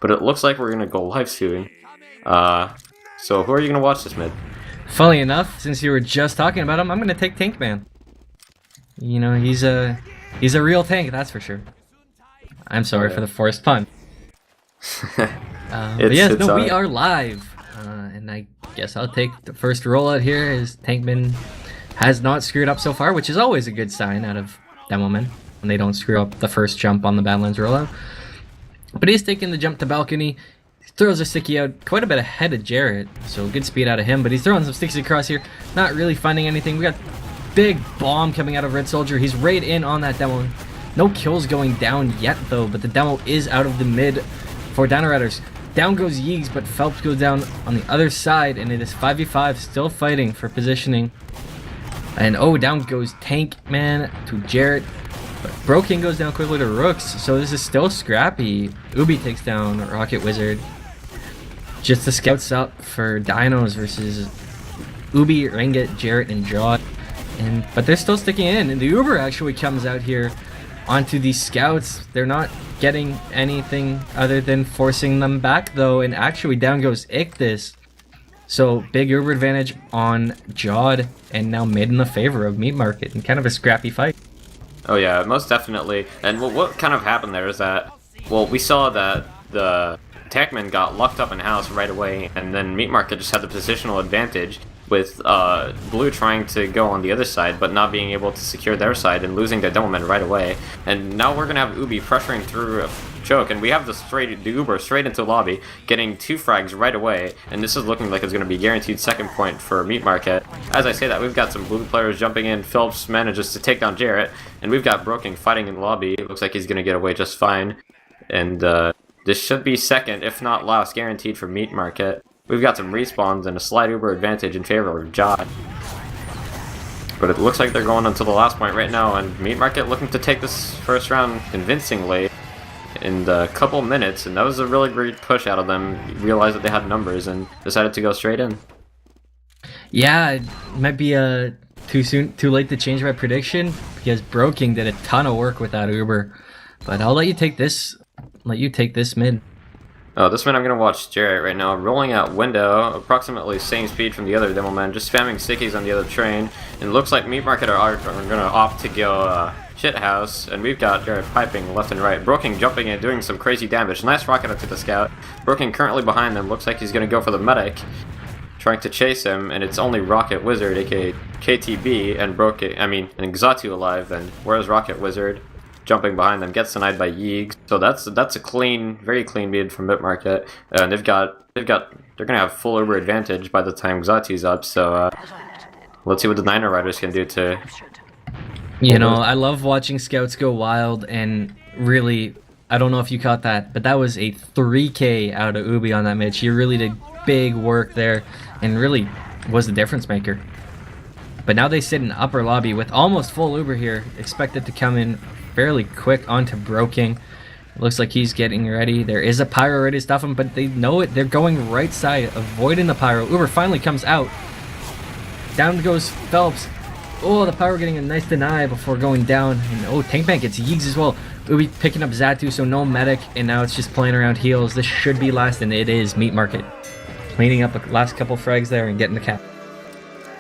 but it looks like we're gonna go live soon. So who are you gonna watch this mid? Funny enough, since you were just talking about him, I'm gonna take Tankman. You know, he's a real tank, that's for sure. I'm sorry for the forced pun. But yes, no, we are live, and I guess I'll take the first rollout here. As Tankman has not screwed up so far, which is always a good sign out of Demoman when they don't screw up the first jump on the Badlands rollout. But he's taking the jump to balcony. He throws a sticky out quite a bit ahead of Jarrett, so good speed out of him. But he's throwing some stickies across here, not really finding anything. We got big bomb coming out of Red Soldier. He's right in on that demo. No kills going down yet though, but the demo is out of the mid for Dino Riders. Down goes Yeegs, but Phelps goes down on the other side, and it is 5v5, still fighting for positioning. And oh, down goes Tankman to Jarrett. But Broken goes down quickly to Rooks, so this is still scrappy. Ubi takes down Rocket Wizard. Just the scouts up for Dinos versus Ubi, Renget, Jarrett, and Jod. But they're still sticking in, and the Uber actually comes out here onto these scouts. They're not getting anything other than forcing them back though, and actually down goes Ictus. So big Uber advantage on Jod, and now mid in the favor of Meat Market, and kind of a scrappy fight. Oh yeah, most definitely. And what kind of happened there is that, well, we saw that the Tankman got locked up in house right away, and then Meat Market just had the positional advantage, with Blue trying to go on the other side, but not being able to secure their side and losing their Demoman right away. And now we're gonna have Ubi pressuring through a choke, and we have the Uber straight into lobby, getting 2 frags right away, and this is looking like it's gonna be guaranteed second point for Meat Market. As I say that, we've got some Blue players jumping in. Phelps manages to take down Jarrett, and we've got Broken fighting in the lobby. It looks like he's gonna get away just fine, and this should be second, if not last, guaranteed for Meat Market. We've got some respawns and a slight Uber advantage in favor of Jod. But it looks like they're going until the last point right now, and Meat Market looking to take this first round convincingly in a couple minutes, and that was a really great push out of them. Realized that they had numbers and decided to go straight in. Yeah, it might be too late to change my prediction, because Broking did a ton of work with that Uber. But I'll let you take this mid. Oh, this man I'm gonna watch Jarrett right now, rolling out window, approximately same speed from the other demo man, just spamming stickies on the other train, and looks like Meat Market are gonna opt to go shit house, and we've got Jarrett piping left and right. Broken jumping in, doing some crazy damage. Nice rocket up to the scout. Broken currently behind them, looks like he's gonna go for the medic, trying to chase him, and it's only Rocket Wizard, aka KTB, and and Xatu alive, and where's Rocket Wizard? Jumping behind them, gets denied by Yeegs. So that's a clean, very clean mid from Meat Market, and they're gonna have full Uber advantage by the time Xatu's up. So let's see what the Dino Riders can do to. You know, I love watching scouts go wild, and really, I don't know if you caught that, but that was a 3K out of Ubi on that mid. She really did big work there, and really was the difference maker. But now they sit in upper lobby with almost full Uber here, expected to come in fairly quick onto Broking. It looks like he's getting ready. There is a pyro ready to stop him, but they know it. They're going right side, avoiding the pyro. Uber finally comes out. Down goes Phelps. Oh, the pyro getting a nice deny before going down. And oh, Tankman gets Yeegs as well. Ubi picking up Xatu, so no medic, and now it's just playing around heals. This should be last, and it is. Meat Market cleaning up the last couple frags there and getting the cap.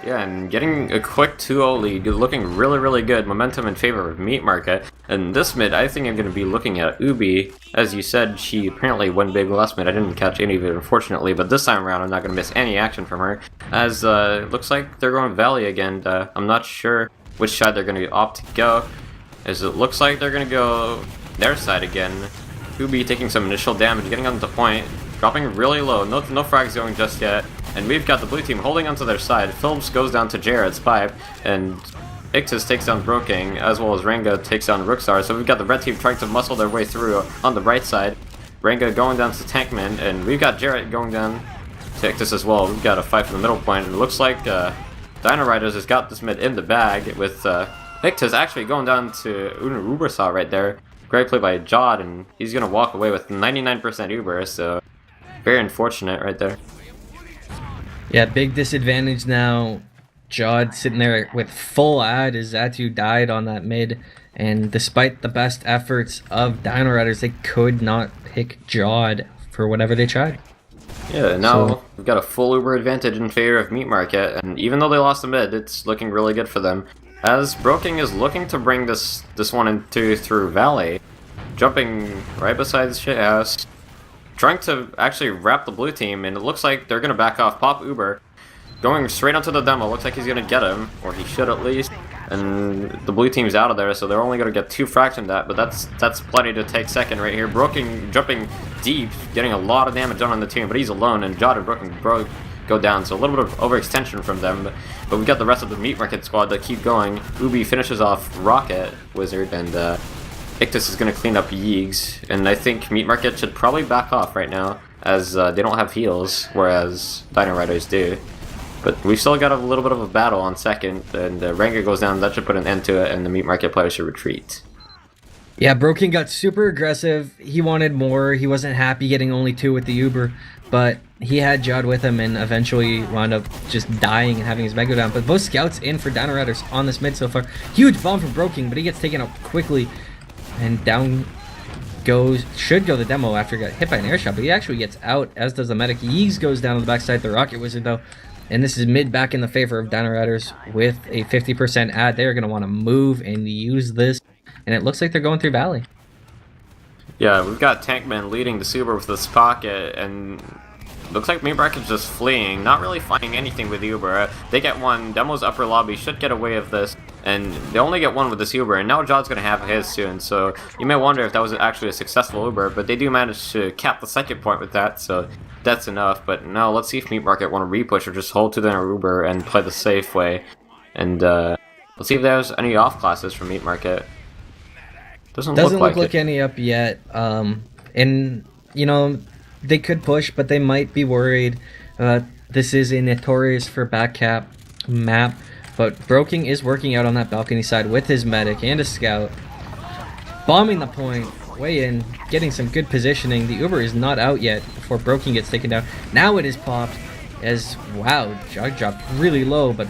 Yeah, and getting a quick 2-0 lead, looking really, really good. Momentum in favor of Meat Market. And this mid, I think I'm going to be looking at Ubi. As you said, she apparently went big last mid. I didn't catch any of it, unfortunately, but this time around I'm not going to miss any action from her. As it looks like they're going Valley again. I'm not sure which side they're going to opt to go, as it looks like they're going to go their side again. Ubi taking some initial damage, getting on the point, dropping really low. No frags going just yet. And we've got the blue team holding onto their side. Phillips goes down to Jarrett's pipe, and Ictus takes down Broking, as well as Ranga takes down Rookstar. So we've got the red team trying to muscle their way through on the right side. Ranga going down to Tankman, and we've got Jarrett going down to Ictus as well. We've got a fight for the middle point, and it looks like Dino Riders has got this mid in the bag, with Ictus actually going down to Ubersaw right there. Great play by Jod, and he's going to walk away with 99% Uber, so very unfortunate right there. Yeah, big disadvantage now. Jod sitting there with full ad as Xatu died on that mid, and despite the best efforts of Dino Riders, they could not pick Jod for whatever they tried. Yeah, now we've got a full Uber advantage in favor of Meat Market, and even though they lost the mid, it's looking really good for them. As Broking is looking to bring this one into through Valley, jumping right beside the shit house, trying to actually wrap the blue team, and it looks like they're gonna back off. Pop Uber, going straight onto the demo. Looks like he's gonna get him, or he should at least. And the blue team's out of there, so they're only gonna get 2 frags from that. But that's plenty to take second right here. Broken jumping deep, getting a lot of damage done on the team, but he's alone. And Jod and Broken go down, so a little bit of overextension from them. But we got the rest of the Meat Market squad that keep going. Ubi finishes off Rocket Wizard, and Ictus is gonna clean up Yeegs. And I think Meat Market should probably back off right now, as they don't have heals, whereas Dino Riders do. But we've still got a little bit of a battle on second, and Rengar goes down. That should put an end to it, and the Meat Market players should retreat. Yeah, Broken got super aggressive. He wanted more. He wasn't happy getting only 2 with the Uber, but he had Jod with him and eventually wound up just dying and having his Mega down. But both scouts in for Dino Riders on this mid so far. Huge bomb from Broken, but he gets taken out quickly, and down should go the demo after he got hit by an air shot, but he actually gets out, as does the medic. Yeegs goes down on the backside. The Rocket Wizard, though. And this is mid back in the favor of Dino Riders with a 50% ad. They're going to want to move and use this. And it looks like they're going through Valley. Yeah, we've got Tankman leading the Super with this pocket, and looks like Meat Market's just fleeing, not really finding anything with Uber. They get one. Demo's upper lobby should get away with this, and they only get one with this Uber, and now Jod's going to have his soon. So you may wonder if that was actually a successful Uber, but they do manage to cap the second point with that, so that's enough. But now let's see if Meat Market want to repush or just hold to their Uber and play the safe way. And let's see if there's any off classes from Meat Market. Doesn't look like any up yet. And you know, they could push, but they might be worried. This is a notorious for back cap map, but Broking is working out on that balcony side with his medic and a scout, bombing the point. Way in, getting some good positioning. The Uber is not out yet before Broken gets taken down. Now it is popped as, wow, Jog dropped really low, but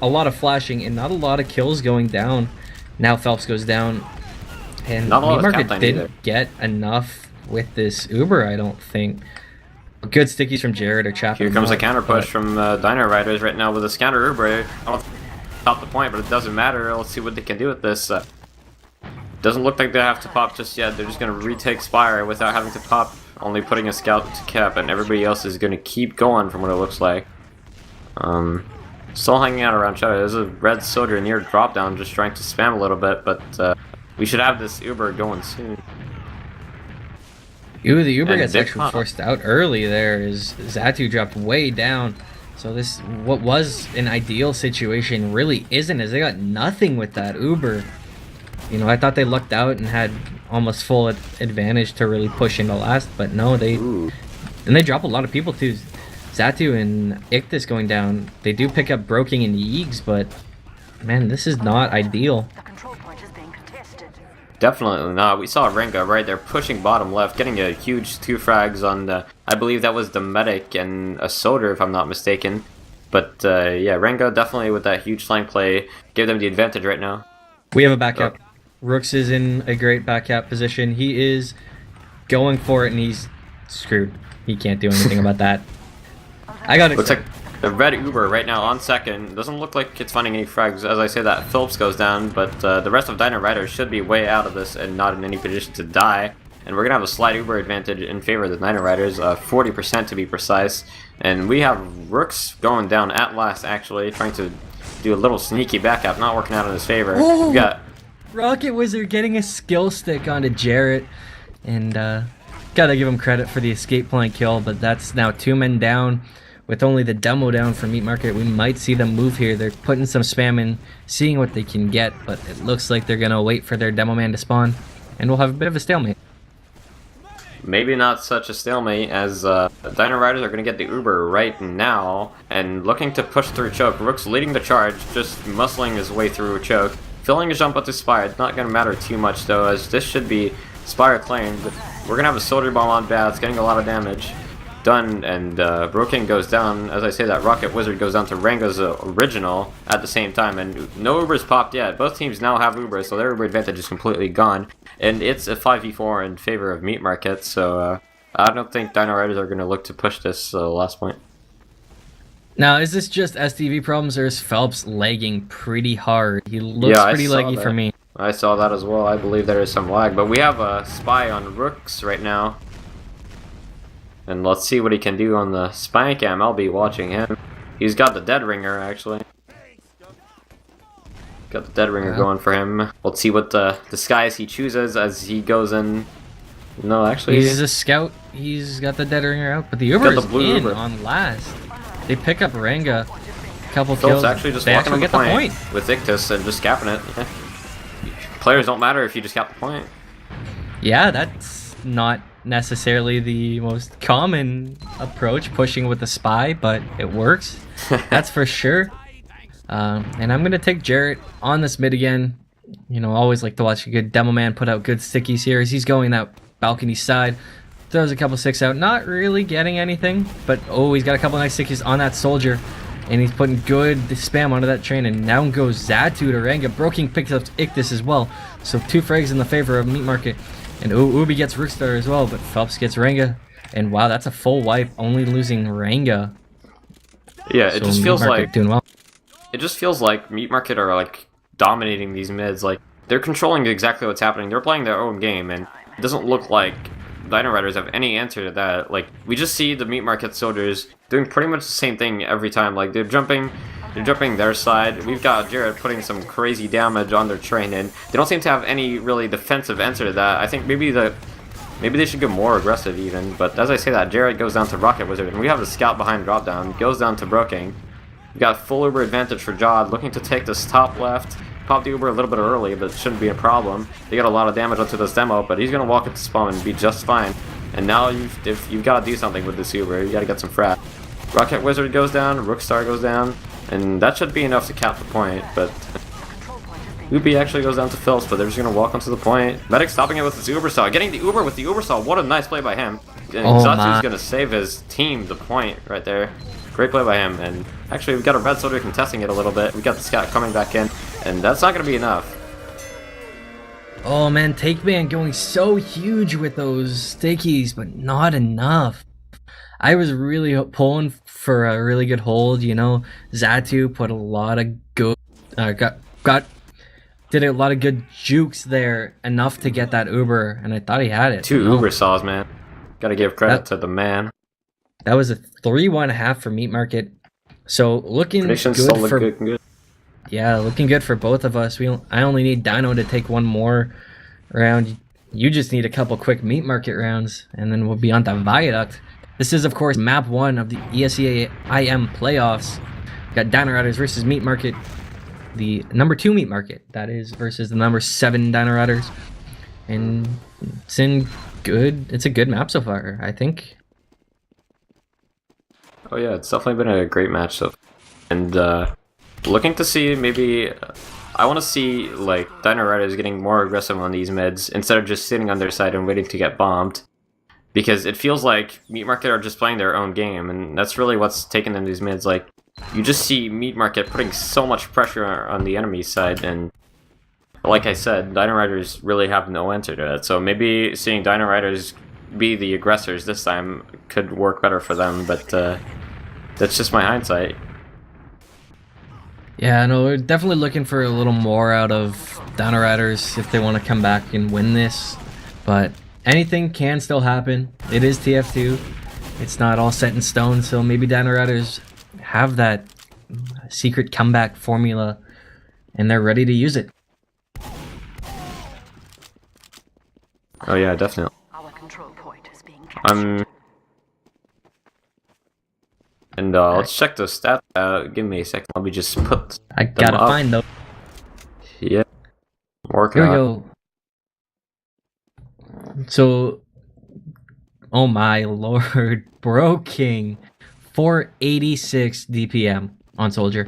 a lot of flashing and not a lot of kills going down. Now Phelps goes down, and Meat Market didn't get enough with this Uber, I don't think. Good stickies from Jared or Chapman. Here comes a counter push from Dino Riders right now with a scout Uber. I don't top the point, but it doesn't matter. Let's see what they can do with this. Doesn't look like they have to pop just yet. They're just going to retake Spire without having to pop, only putting a scout to cap, and everybody else is going to keep going from what it looks like. Still hanging out around Shadow. There's a red soldier near drop down just trying to spam a little bit, but we should have this Uber going soon. Ooh, the Uber gets actually forced out early there as Zatu dropped way down. So this, what was an ideal situation, really isn't, as they got nothing with that Uber. You know, I thought they lucked out and had almost full advantage to really push into last, but no, and they drop a lot of people too. Zatu and Ictus going down. They do pick up Broking and Yeegs, but man, this is not ideal. The control point is being contested. Definitely not. We saw Renga right there pushing bottom left, getting a huge 2 frags on the, I believe that was the medic and a soldier if I'm not mistaken. But yeah, Renga definitely with that huge flank play gave them the advantage right now. We have a backup. Rooks is in a great back cap position. He is going for it, and he's screwed. He can't do anything about that. I got it. Looks like the red Uber right now on second. Doesn't look like it's finding any frags. As I say that, Phillips goes down, but the rest of Dino Riders should be way out of this and not in any position to die. And we're going to have a slight Uber advantage in favor of the Dino Riders, 40% to be precise. And we have Rooks going down at last, actually, trying to do a little sneaky backup, not working out in his favor. Oh! We got Rocket Wizard getting a skill stick onto Jarrett, and gotta give him credit for the escape plan kill, but that's now 2 men down. With only the demo down for Meat Market, we might see them move here. They're putting some spam in, seeing what they can get, but it looks like they're gonna wait for their demo man to spawn, and we'll have a bit of a stalemate. maybe not such a stalemate, as Dino Riders are going to get the Uber right now, and looking to push through Choke. Rook's leading the charge, just muscling his way through Choke. Filling a jump up to Spire, it's not going to matter too much though, as this should be Spire claimed. We're going to have a Soldier Bomb on Bats, getting a lot of damage done, and Broking goes down. As I say that, Rocket Wizard goes down to Rango's original at the same time, and no Ubers popped yet. Both teams now have Ubers, so their Uber advantage is completely gone, and it's a 5v4 in favor of Meat Market, so I don't think Dino Riders are going to look to push this last point. Now, is this just STV problems, or is Phelps lagging pretty hard? He looks Yeah, pretty laggy for me. I saw that as well. I believe there is some lag, but we have a spy on Rooks right now. And let's see what he can do on the spy cam. I'll be watching him. He's got the dead ringer, actually. Got the dead ringer going for him. Let's see what disguise he chooses as he goes in. No, actually... He's a scout. He's got the dead ringer out, but the Uber is in on last. They pick up Ranga. A couple kills. Actually just walking on the point with Ictus and just capping it. Yeah. Players don't matter if you just cap the point. Yeah, that's not necessarily the most common approach, pushing with a spy, but it works. That's for sure. And I'm going to take Jarrett on this mid again. You know, always like to watch a good demo man put out good stickies here as he's going that balcony side. Throws a couple six out, not really getting anything, but oh, he's got a couple nice stickies on that soldier. And he's putting good spam onto that train, and now goes Zatu to Ranga. Broking picks up Ictus as well. So 2 frags in the favor of Meat Market. And Ubi gets Rookstar as well, but Phelps gets Ranga. And wow, that's a full wipe, only losing Ranga. Yeah, it just feels like doing well. It just feels like Meat Market are like dominating these mids. Like they're controlling exactly what's happening. They're playing their own game, and it doesn't look like Dino Riders have any answer to that. Like we just see the Meat Market soldiers doing pretty much the same thing every time. Like they're jumping their side. We've got Jared putting some crazy damage on their train, and they don't seem to have any really defensive answer to that. I think maybe they should get more aggressive even. But as I say that, Jared goes down to Rocket Wizard, and we have the scout behind drop down. Goes down to Broking. We got full Uber advantage for Jod, looking to take this top left. Pop the Uber a little bit early, but it shouldn't be a problem. They got a lot of damage onto this demo, but he's gonna walk into spawn and be just fine. And now if you've got to do something with this Uber, you got to get some frat. Rocket Wizard goes down, Rookstar goes down, and that should be enough to cap the point. But Ubi actually goes down to Phils, but they're just gonna walk onto the point. Medic stopping it with his Uber saw, getting the Uber with the Uber saw. What a nice play by him. And Zatu's gonna save his team the point right there. Great play by him, and actually we've got a red soldier contesting it a little bit. We got the scout coming back in, and that's not going to be enough. Oh man, Take Man going so huge with those stickies, but not enough. I was really pulling for a really good hold, you know. Zatu put a lot of good, did a lot of good jukes there, enough to get that Uber, and I thought he had it. 2 Uber saws, man. Got to give credit to the man. That was a 3-1.5 for Meat Market. So looking good for good. Yeah, looking good for both of us. I only need Dino to take one more round. You just need a couple quick Meat Market rounds, and then we'll be on to Viaduct. This is, of course, map 1 of the ESEA IM playoffs. Got Dino Riders versus Meat Market. The number 2 Meat Market, that is, versus the number 7 Dino Riders. And it's a good map so far, I think. Oh yeah, it's definitely been a great match so far. And looking to see maybe I want to see like Dino Riders getting more aggressive on these mids instead of just sitting on their side and waiting to get bombed, because it feels like Meat Market are just playing their own game, and that's really what's taking them these mids. Like you just see Meat Market putting so much pressure on the enemy side, and like I said, Dino Riders really have no answer to it. So maybe seeing Dino Riders be the aggressors this time could work better for them, but that's just my hindsight. Yeah, no, we're definitely looking for a little more out of Dino Riders if they want to come back and win this, but anything can still happen. It is TF2. It's not all set in stone, so maybe Dino Riders have that secret comeback formula and they're ready to use it. Oh yeah, definitely. Our control point is being captured. And let's check the stats out. Give me a second. Let me just put. I gotta find those. Yeah. Working. Here we go. So, oh my lord, Bro King, 486 DPM on Soldier.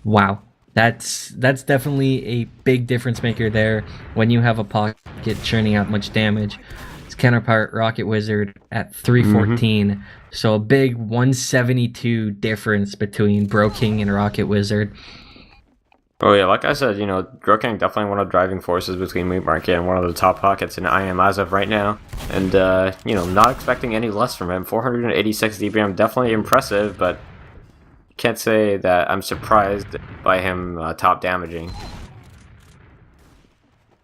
Wow, that's definitely a big difference maker there when you have a pocket churning out much damage. Its counterpart Rocket Wizard at 314. So a big 172 difference between Bro King and Rocket Wizard. Oh yeah, like I said, Groking definitely one of the driving forces between Meat Market and one of the top pockets in IM as of right now. And, not expecting any less from him. 486 DPM, definitely impressive, but can't say that I'm surprised by him top damaging.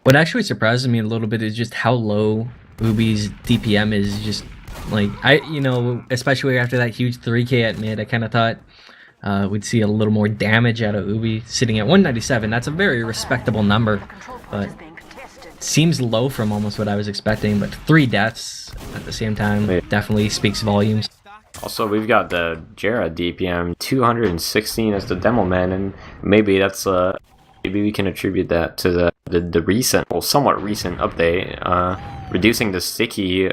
What actually surprises me a little bit is just how low Ubi's DPM is. Just like, especially after that huge 3K at mid, I kind of thought we'd see a little more damage out of Ubi, sitting at 197. That's a very respectable number, but seems low from almost what I was expecting. But 3 deaths at the same time definitely speaks volumes. Also, we've got the Jera DPM 216 as the demo man, and maybe that's maybe we can attribute that to the recent, well, somewhat recent update, reducing the sticky,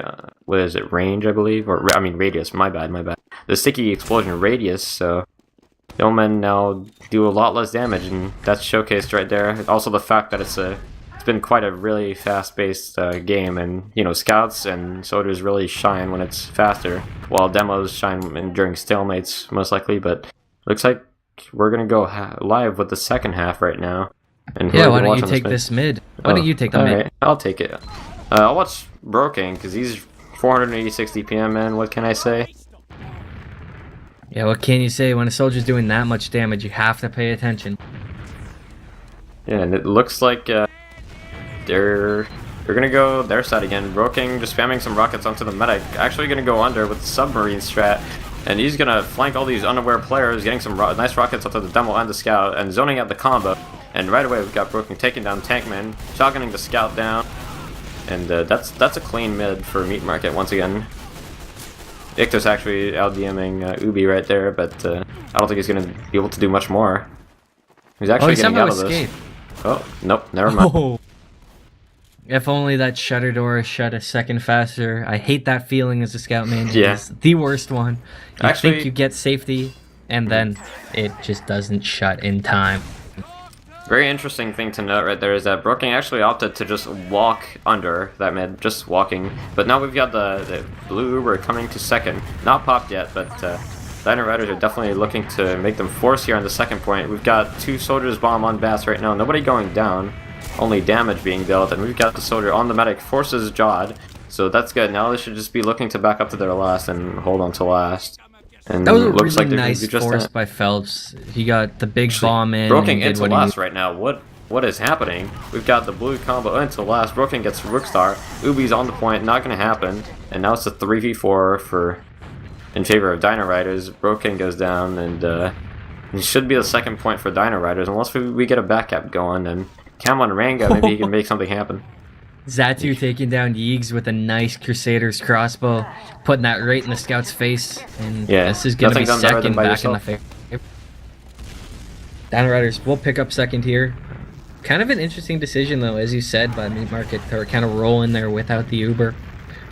what is it, range, I believe, or I mean radius. My bad. The sticky explosion radius. So Yeomen now do a lot less damage, and that's showcased right there. Also, the fact that it's been quite a really fast-paced game, and scouts and soldiers really shine when it's faster, while demos shine during stalemates most likely. But looks like we're gonna go live with the second half right now. And yeah, why don't you take this mid? Why don't you take the mid? Right, I'll take it. I'll watch Broken because he's 486 DPM, man. What can I say? Yeah, what can you say? When a soldier's doing that much damage, you have to pay attention. Yeah, and it looks like they're gonna go their side again. Broking just spamming some rockets onto the medic. Actually gonna go under with the submarine strat, and he's gonna flank all these unaware players, getting some nice rockets onto the demo and the scout, and zoning out the combo. And right away we've got Broken taking down Tankman, shotgunning the scout down, and that's a clean mid for Meat Market once again. Ictus actually out DMing Ubi right there, but I don't think he's gonna be able to do much more. He's actually getting out of this. Oh, nope, never mind. Oh. If only that shutter door shut a second faster. I hate that feeling as a scout main. Yeah. It's the worst one. You Actually, think you get safety, and then it just doesn't shut in time. Very interesting thing to note right there is that Broking actually opted to just walk under that mid, just walking. But now we've got the blue Uber coming to second. Not popped yet, but Dino Riders are definitely looking to make them force here on the second point. We've got 2 soldiers bomb on Bass right now, nobody going down. Only damage being dealt, and we've got the soldier on the medic, forces Jod, so that's good. Now they should just be looking to back up to their last and hold on to last. And that was a looks really like nice force by Phelps. He got the big bomb in. Broking into last right now. What is happening? We've got the blue combo into last. Broken gets Rookstar. Ubi's on the point, not going to happen. And now it's a 3v4 in favor of Dino Riders. Broken goes down, and it should be the second point for Dino Riders, unless we get a backup going, and Cam on Ranga, maybe he can make something happen. Zatu taking down Yeegs with a nice Crusader's crossbow, putting that right in the scout's face, and yeah, this is going to be second back yourself. in the favor. Dino Riders will pick up second here. Kind of an interesting decision, though, as you said, by Meat Market. They're kind of rolling there without the Uber.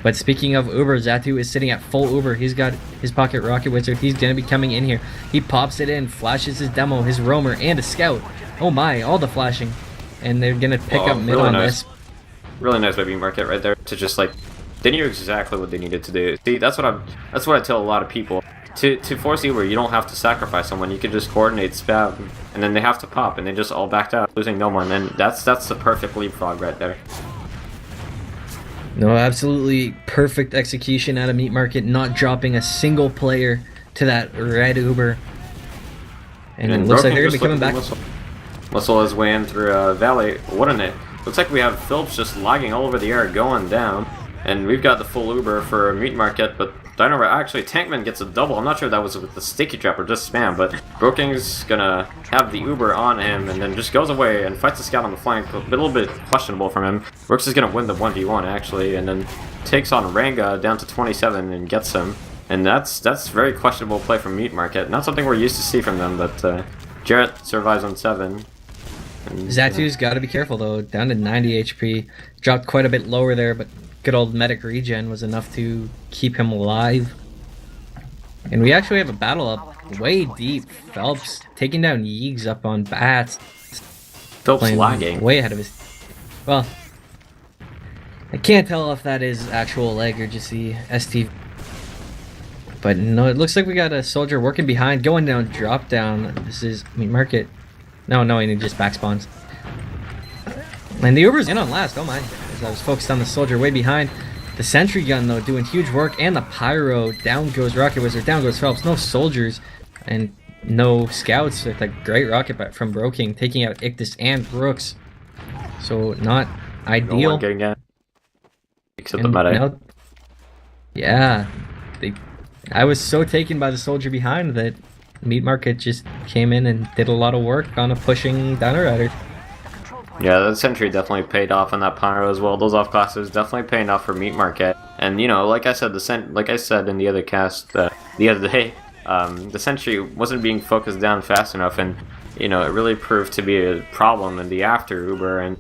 But speaking of Uber, Zatu is sitting at full Uber. He's got his pocket rocket wizard. He's going to be coming in here. He pops it in, flashes his demo, his roamer, and a scout. Oh my, all the flashing. And they're going to pick up mid really on nice. this. Really nice by Meat Market right there to just they knew exactly what they needed to do. See, that's what I tell a lot of people. To force Uber, you don't have to sacrifice someone. You can just coordinate spam, and then they have to pop, and they just all backed out, losing no one. And that's the perfect leapfrog right there. No, absolutely perfect execution out of Meat Market, not dropping a single player to that red Uber. And it looks like they're going to be coming back. Muscle his way in through Valley. What in it? Looks like we have Phillips just lagging all over the air, going down. And we've got the full Uber for Meat Market, but Dino actually Tankman gets a double. I'm not sure if that was with the sticky trap or just spam, but Broking's gonna have the Uber on him and then just goes away and fights the scout on the flank. A little bit questionable from him. Brooks is gonna win the 1v1 actually, and then takes on Ranga down to 27 and gets him. And that's very questionable play from Meat Market. Not something we're used to see from them, but Jarrett survives on 7. Zatu's got to be careful though, down to 90 HP. Dropped quite a bit lower there, but good old medic regen was enough to keep him alive. And we actually have a battle up way deep. Phelps taking down Yeegs up on Bats. Phelps lagging. Way ahead of his... Well, I can't tell if that is actual lag or just the ST. But no, it looks like we got a soldier working behind, going down, drop down. This is Meat Market. No, and he just back spawns. And the Uber's in on last. Oh my! As I was focused on the soldier way behind. The sentry gun though doing huge work, and the pyro. Down goes Rocket Wizard. Down goes Phelps. No soldiers and no scouts with a great rocket from Broking, taking out Ictus and Brooks. So not ideal. No one getting it. Except the meta. Yeah, I was so taken by the soldier behind that Meat Market just came in and did a lot of work on a pushing Dino Rider. Yeah, the sentry definitely paid off on that pyro as well. Those off classes definitely paying off for Meat Market. And you know, like I said, like I said in the other cast the other day, the sentry wasn't being focused down fast enough, and you know, it really proved to be a problem in the after Uber, and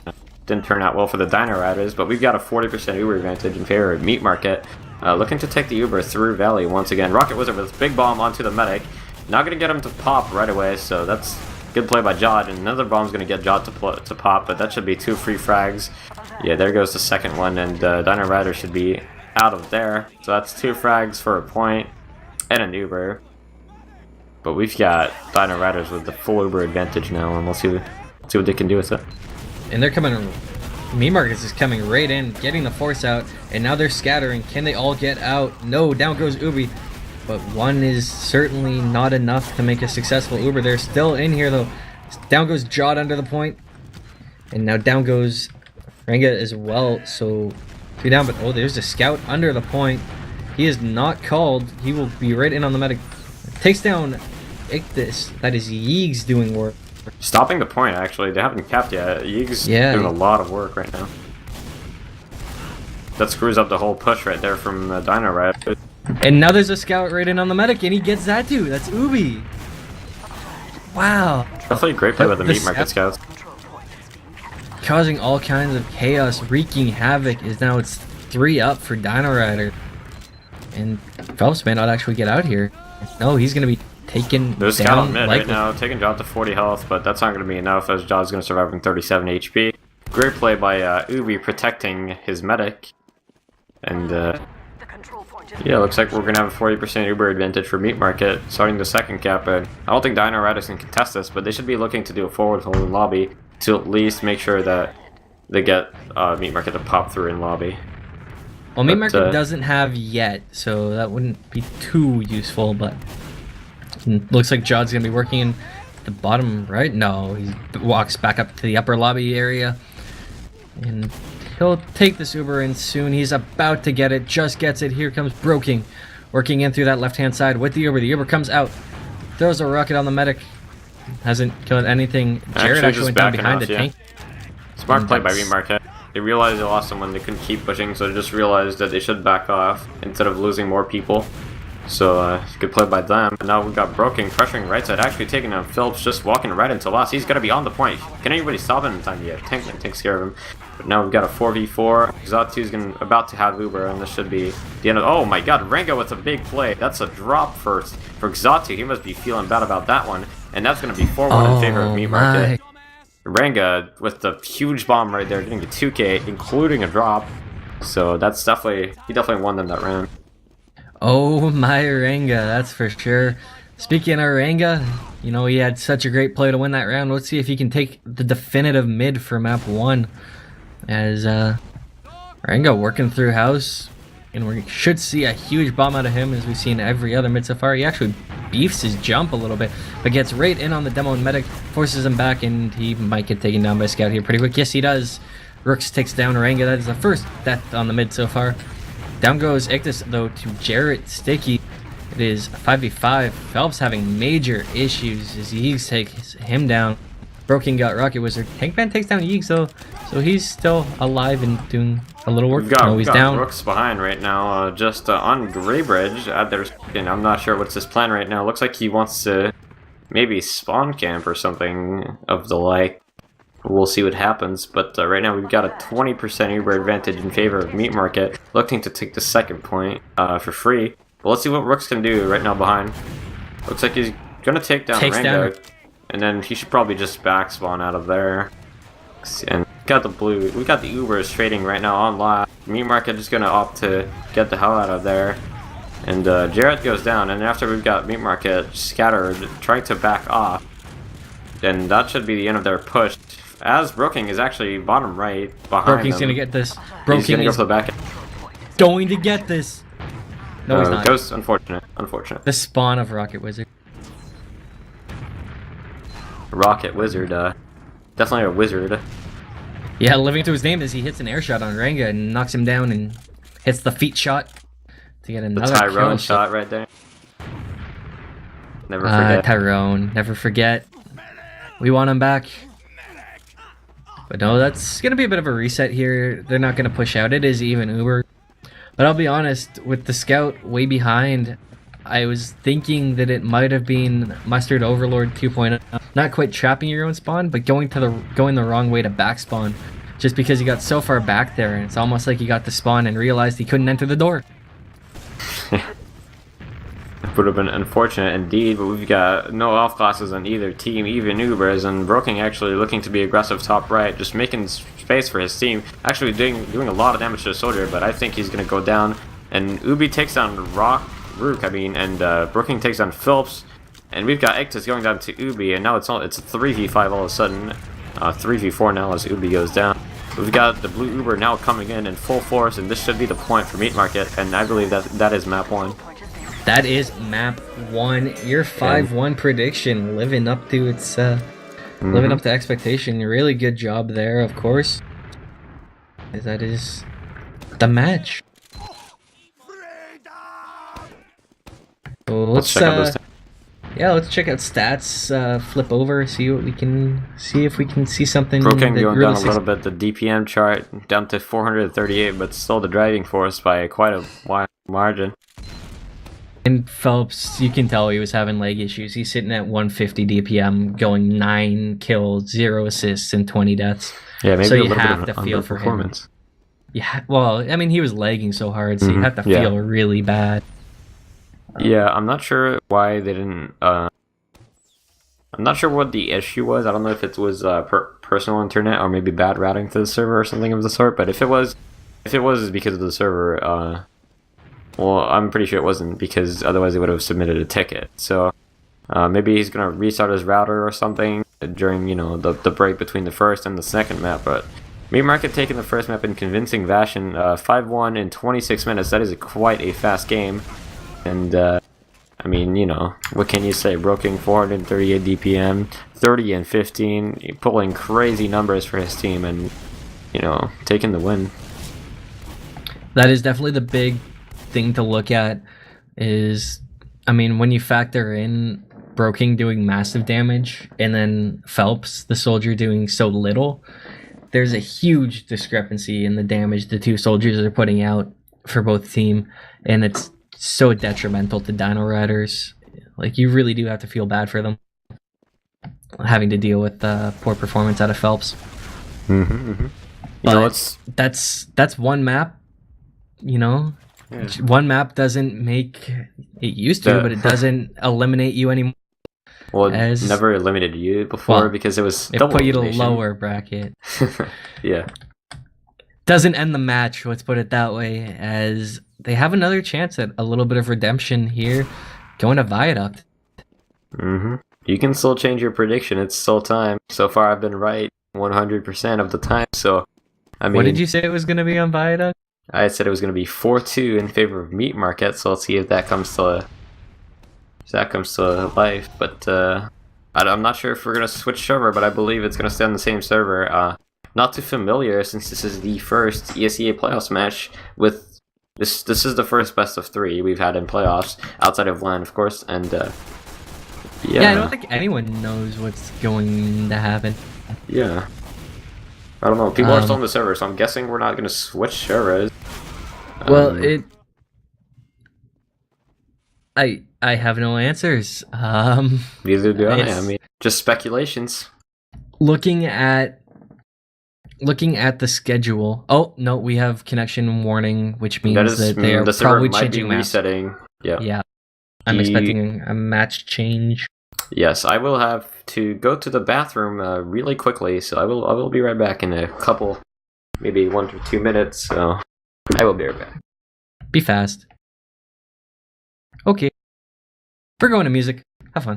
didn't turn out well for the Dino Riders. But we've got a 40% Uber advantage in favor of Meat Market. Looking to take the Uber through Valley once again. Rocket Wizard with big bomb onto the medic. Not going to get him to pop right away, so that's good play by Jod. And another bomb's going to get Jod to pop, but that should be 2 free frags. Yeah, there goes the second one, and Dino Rider should be out of there. So that's 2 frags for a point and an Uber. But we've got Dino Riders with the full Uber advantage now, and we'll see what they can do with it. And they're coming. Meat Market is coming right in, getting the force out, and now they're scattering. Can they all get out? No, down goes Ubi. But one is certainly not enough to make a successful Uber. They're still in here though. Down goes Jod under the point. And now down goes Ranga as well. So 2 down, but oh, there's a scout under the point. He is not called. He will be right in on the medic. Takes down Ictus. That is Yeegs doing work. Stopping the point, actually. They haven't capped yet. Yeegs doing a lot of work right now. That screws up the whole push right there from Dino Rider. And now there's a scout right in on the medic, and he gets that too. That's Ubi. Wow. Definitely a great play by the Meat Market scouts. Causing all kinds of chaos, wreaking havoc. Now it's 3 up for Dino Rider. And Phelps may not actually get out here. No, he's going to be taken down. There's a scout on mid right now, taking Jod to 40 health, but that's not going to be enough as Jod's going to survive in 37 HP. Great play by Ubi protecting his medic. And yeah, looks like we're going to have a 40% Uber advantage for Meat Market starting the second cap. I don't think Dino Riders can contest this, but they should be looking to do a forward hold in lobby to at least make sure that they get Meat Market to pop through in lobby. Well, Meat Market doesn't have yet, so that wouldn't be too useful, but looks like Jod's going to be working in the bottom right. No, he walks back up to the upper lobby area, and he'll take this Uber in soon. He's about to get it, just gets it. Here comes Broking, working in through that left-hand side with the Uber. The Uber comes out, throws a rocket on the medic. Hasn't killed anything. Jared actually went down behind the tank. Smart play by Meat Market. They realized they lost someone, they couldn't keep pushing, so they just realized that they should back off instead of losing more people. So, good play by them. And now we've got Broking pressuring right side, actually taking down Phillips, just walking right into last. He's got to be on the point. Can anybody stop him in time yet? Tankman takes care of him. But now we've got a 4v4. Xatu's about to have Uber, and this should be the end of... Oh my god, Rango with a big play. That's a drop for Xatu. He must be feeling bad about that one. And that's going to be 4-1 in favor of Meat Market. Ranga with the huge bomb right there, getting a 2k, including a drop. So that's definitely... He definitely won them that round. Oh my Ranga, that's for sure. Speaking of Ranga, you know, he had such a great play to win that round. Let's see if he can take the definitive mid for map 1. As Ranga working through house. And we should see a huge bomb out of him as we've seen every other mid so far. He actually beefs his jump a little bit, but gets right in on the demo and medic, forces him back, and he might get taken down by Scout here pretty quick. Yes, he does. Rooks takes down Ranga. That is the first death on the mid so far. Down goes Ictus, though, to Jarrett Sticky. It is 5v5. Phelps having major issues as Yeegs takes him down. Broken got Rocket Wizard. Tankman takes down Yeegs, though, so he's still alive and doing a little work. We've got, he's down. Rooks behind right now, just on Grey Bridge. I'm not sure what's his plan right now. Looks like he wants to maybe spawn camp or something of the like. We'll see what happens, but right now we've got a 20% Uber advantage in favor of Meat Market, looking to take the second point for free. But let's see what Rooks can do right now behind. Looks like he's gonna take down Rango, and then he should probably just back spawn out of there. And we got the blue, we got the Ubers trading right now on live. Meat Market is gonna opt to get the hell out of there. And Jarrett goes down, and after we've got Meat Market scattered, trying to back off. and that should be the end of their push. As Brooking is actually bottom right behind Brooking's them. gonna get this. He's Broking gonna go is for the back. going to get this. No, he's not. Ghost, unfortunate. The spawn of Rocket Wizard. Rocket Wizard, definitely a wizard. Yeah, living to his name is he hits an air shot on Ranga and knocks him down and hits the feet shot to get The another Tyrone kill. shot right there. Never forget. Tyrone, never forget. We want him back. But no, that's gonna be a bit of a reset here. They're not gonna push out. It is even Uber. But I'll be honest, with the scout way behind, I was thinking that it might have been Mustard Overlord 2.0. Not quite trapping your own spawn, but going the wrong way to back spawn. Just because he got so far back there, and it's almost like he got the spawn and realized he couldn't enter the door. It would have been unfortunate indeed, but we've got no off classes on either team, even Ubers, and Broking actually looking to be aggressive top right, just making space for his team. Actually doing a lot of damage to the soldier, but I think he's going to go down. And Ubi takes down Rook, and Broking takes down Phillips. And we've got Ictus going down to Ubi, and now it's a 3v5 all of a sudden. 3v4 now as Ubi goes down. We've got the blue Uber now coming in full force, and this should be the point for Meat Market, and I believe that is map 1. That is map 1. Your 5-1 prediction living up to its living up to expectation. Really good job there, of course. That is the match. So let's check out those. Yeah, let's check out stats. Flip over, see what we can see if we can see something. Broking that going really down a little bit. The DPM chart down to 438, but still the driving force by quite a wide margin. And Phelps, you can tell he was having leg issues. He's sitting at 150 DPM, going 9 kills, 0 assists, and 20 deaths. Yeah, maybe so a you little have bit to of feel for him. underperformance. Yeah, well, I mean, he was lagging so hard, so you have to feel really bad. Yeah, I'm not sure why they didn't. I'm not sure what the issue was. I don't know if it was personal internet or maybe bad routing to the server or something of the sort. But if it was because of the server, well, I'm pretty sure it wasn't, because otherwise they would have submitted a ticket. So maybe he's gonna restart his router or something during the break between the first and the second map. But Meat Market taking the first map in convincing fashion, 5-1 in 26 minutes. That is quite a fast game. And I mean, what can you say? Broking 438 DPM, 30 and 15, pulling crazy numbers for his team, and taking the win. That is definitely the big thing to look at. Is, I mean, when you factor in Broking doing massive damage and then Phelps, the soldier, doing so little, there's a huge discrepancy in the damage the two soldiers are putting out for both team, and it's so detrimental to Dino Riders. Like, you really do have to feel bad for them having to deal with poor performance out of Phelps. That's one map. One map doesn't make it used to, but it doesn't eliminate you anymore. Well, it never eliminated you before, because it put you to lower bracket. Yeah. Doesn't end the match, let's put it that way, as they have another chance at a little bit of redemption here, going to Viaduct. You can still change your prediction. It's still time. So far, I've been right 100% of the time. So, I mean, what did you say it was going to be on Viaduct? I said it was going to be 4-2 in favor of Meat Market. So let's see if that comes to life. But I'm not sure if we're going to switch server, but I believe it's going to stay on the same server. Not too familiar, since this is the first ESEA playoffs match with this. This is the first best of 3 we've had in playoffs, outside of LAN, of course, and yeah, I don't think anyone knows what's going to happen. Yeah, I don't know. People are still on the server, so I'm guessing we're not going to switch servers. Well, I have no answers. Neither do I. I mean, just speculations. Looking at the schedule. Oh no, we have connection warning, which means that they are probably changing maps. Resetting. Yeah. I'm expecting a match change. Yes, I will have to go to the bathroom really quickly, so I will be right back in a couple, maybe 1 to 2 minutes. So I will be right back. Be fast. Okay, we're going to music. Have fun.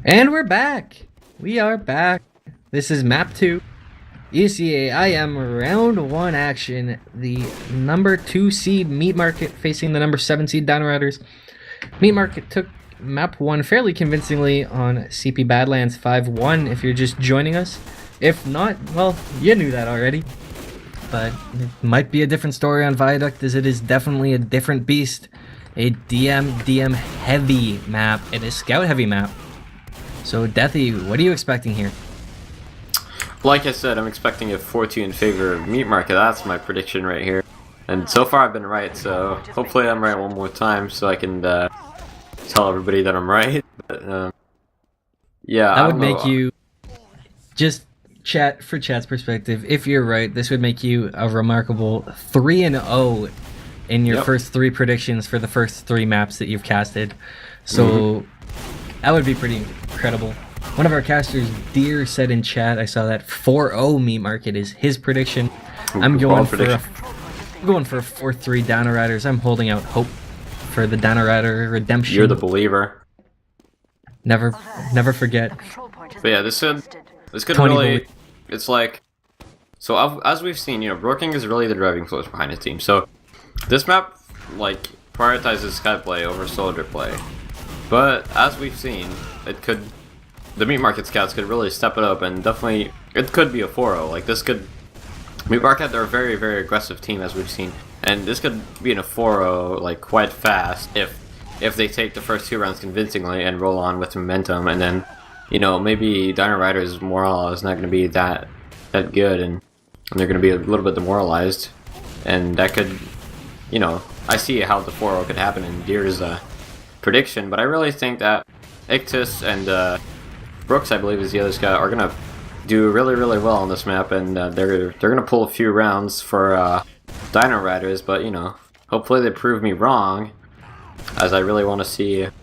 And we're back. We are back. This is map 2. ESEA IM round 1 action. The number 2 seed Meat Market facing the number 7 seed Dino Riders. Meat Market took map 1 fairly convincingly on CP Badlands 5-1 if you're just joining us. If not, well, you knew that already. But it might be a different story on Viaduct, as it is definitely a different beast. A DM heavy map and a scout heavy map. So, Deathy, what are you expecting here? Like I said, I'm expecting a 4-2 in favor of Meat Market. That's my prediction right here. And so far I've been right, so hopefully I'm right one more time so I can tell everybody that I'm right. But, yeah, that would make you, just for chat's perspective, if you're right, this would make you a remarkable 3-0 in your first 3 predictions for the first 3 maps that you've casted. So that would be pretty incredible. One of our casters, Deer, said in chat, I saw that 4-0 Meat Market is his prediction. I'm going for a 4-3 Dino Riders. I'm holding out hope for the Dino Rider redemption. You're the believer. Never forget. But yeah, this could really, it's like, so as we've seen, you know, Brooking is really the driving force behind his team. So this map, like, prioritizes sky play over soldier play. But as we've seen, the Meat Market scouts could really step it up, and definitely it could be a 4-0. Like, this could, Meat Market, they're a very, very aggressive team, as we've seen, and this could be in a 4-0 like quite fast if they take the first 2 rounds convincingly and roll on with momentum, and then, you know, maybe Dino Riders' morale is not going to be that good, and they're going to be a little bit demoralized, and that could, you know, I see how the 4-0 could happen in Deer's prediction, but I really think that Ictus and Brooks, I believe is the other guy, are gonna do really, really well on this map, and they're gonna pull a few rounds for Dino Riders. But you know, hopefully they prove me wrong, as I really want to see a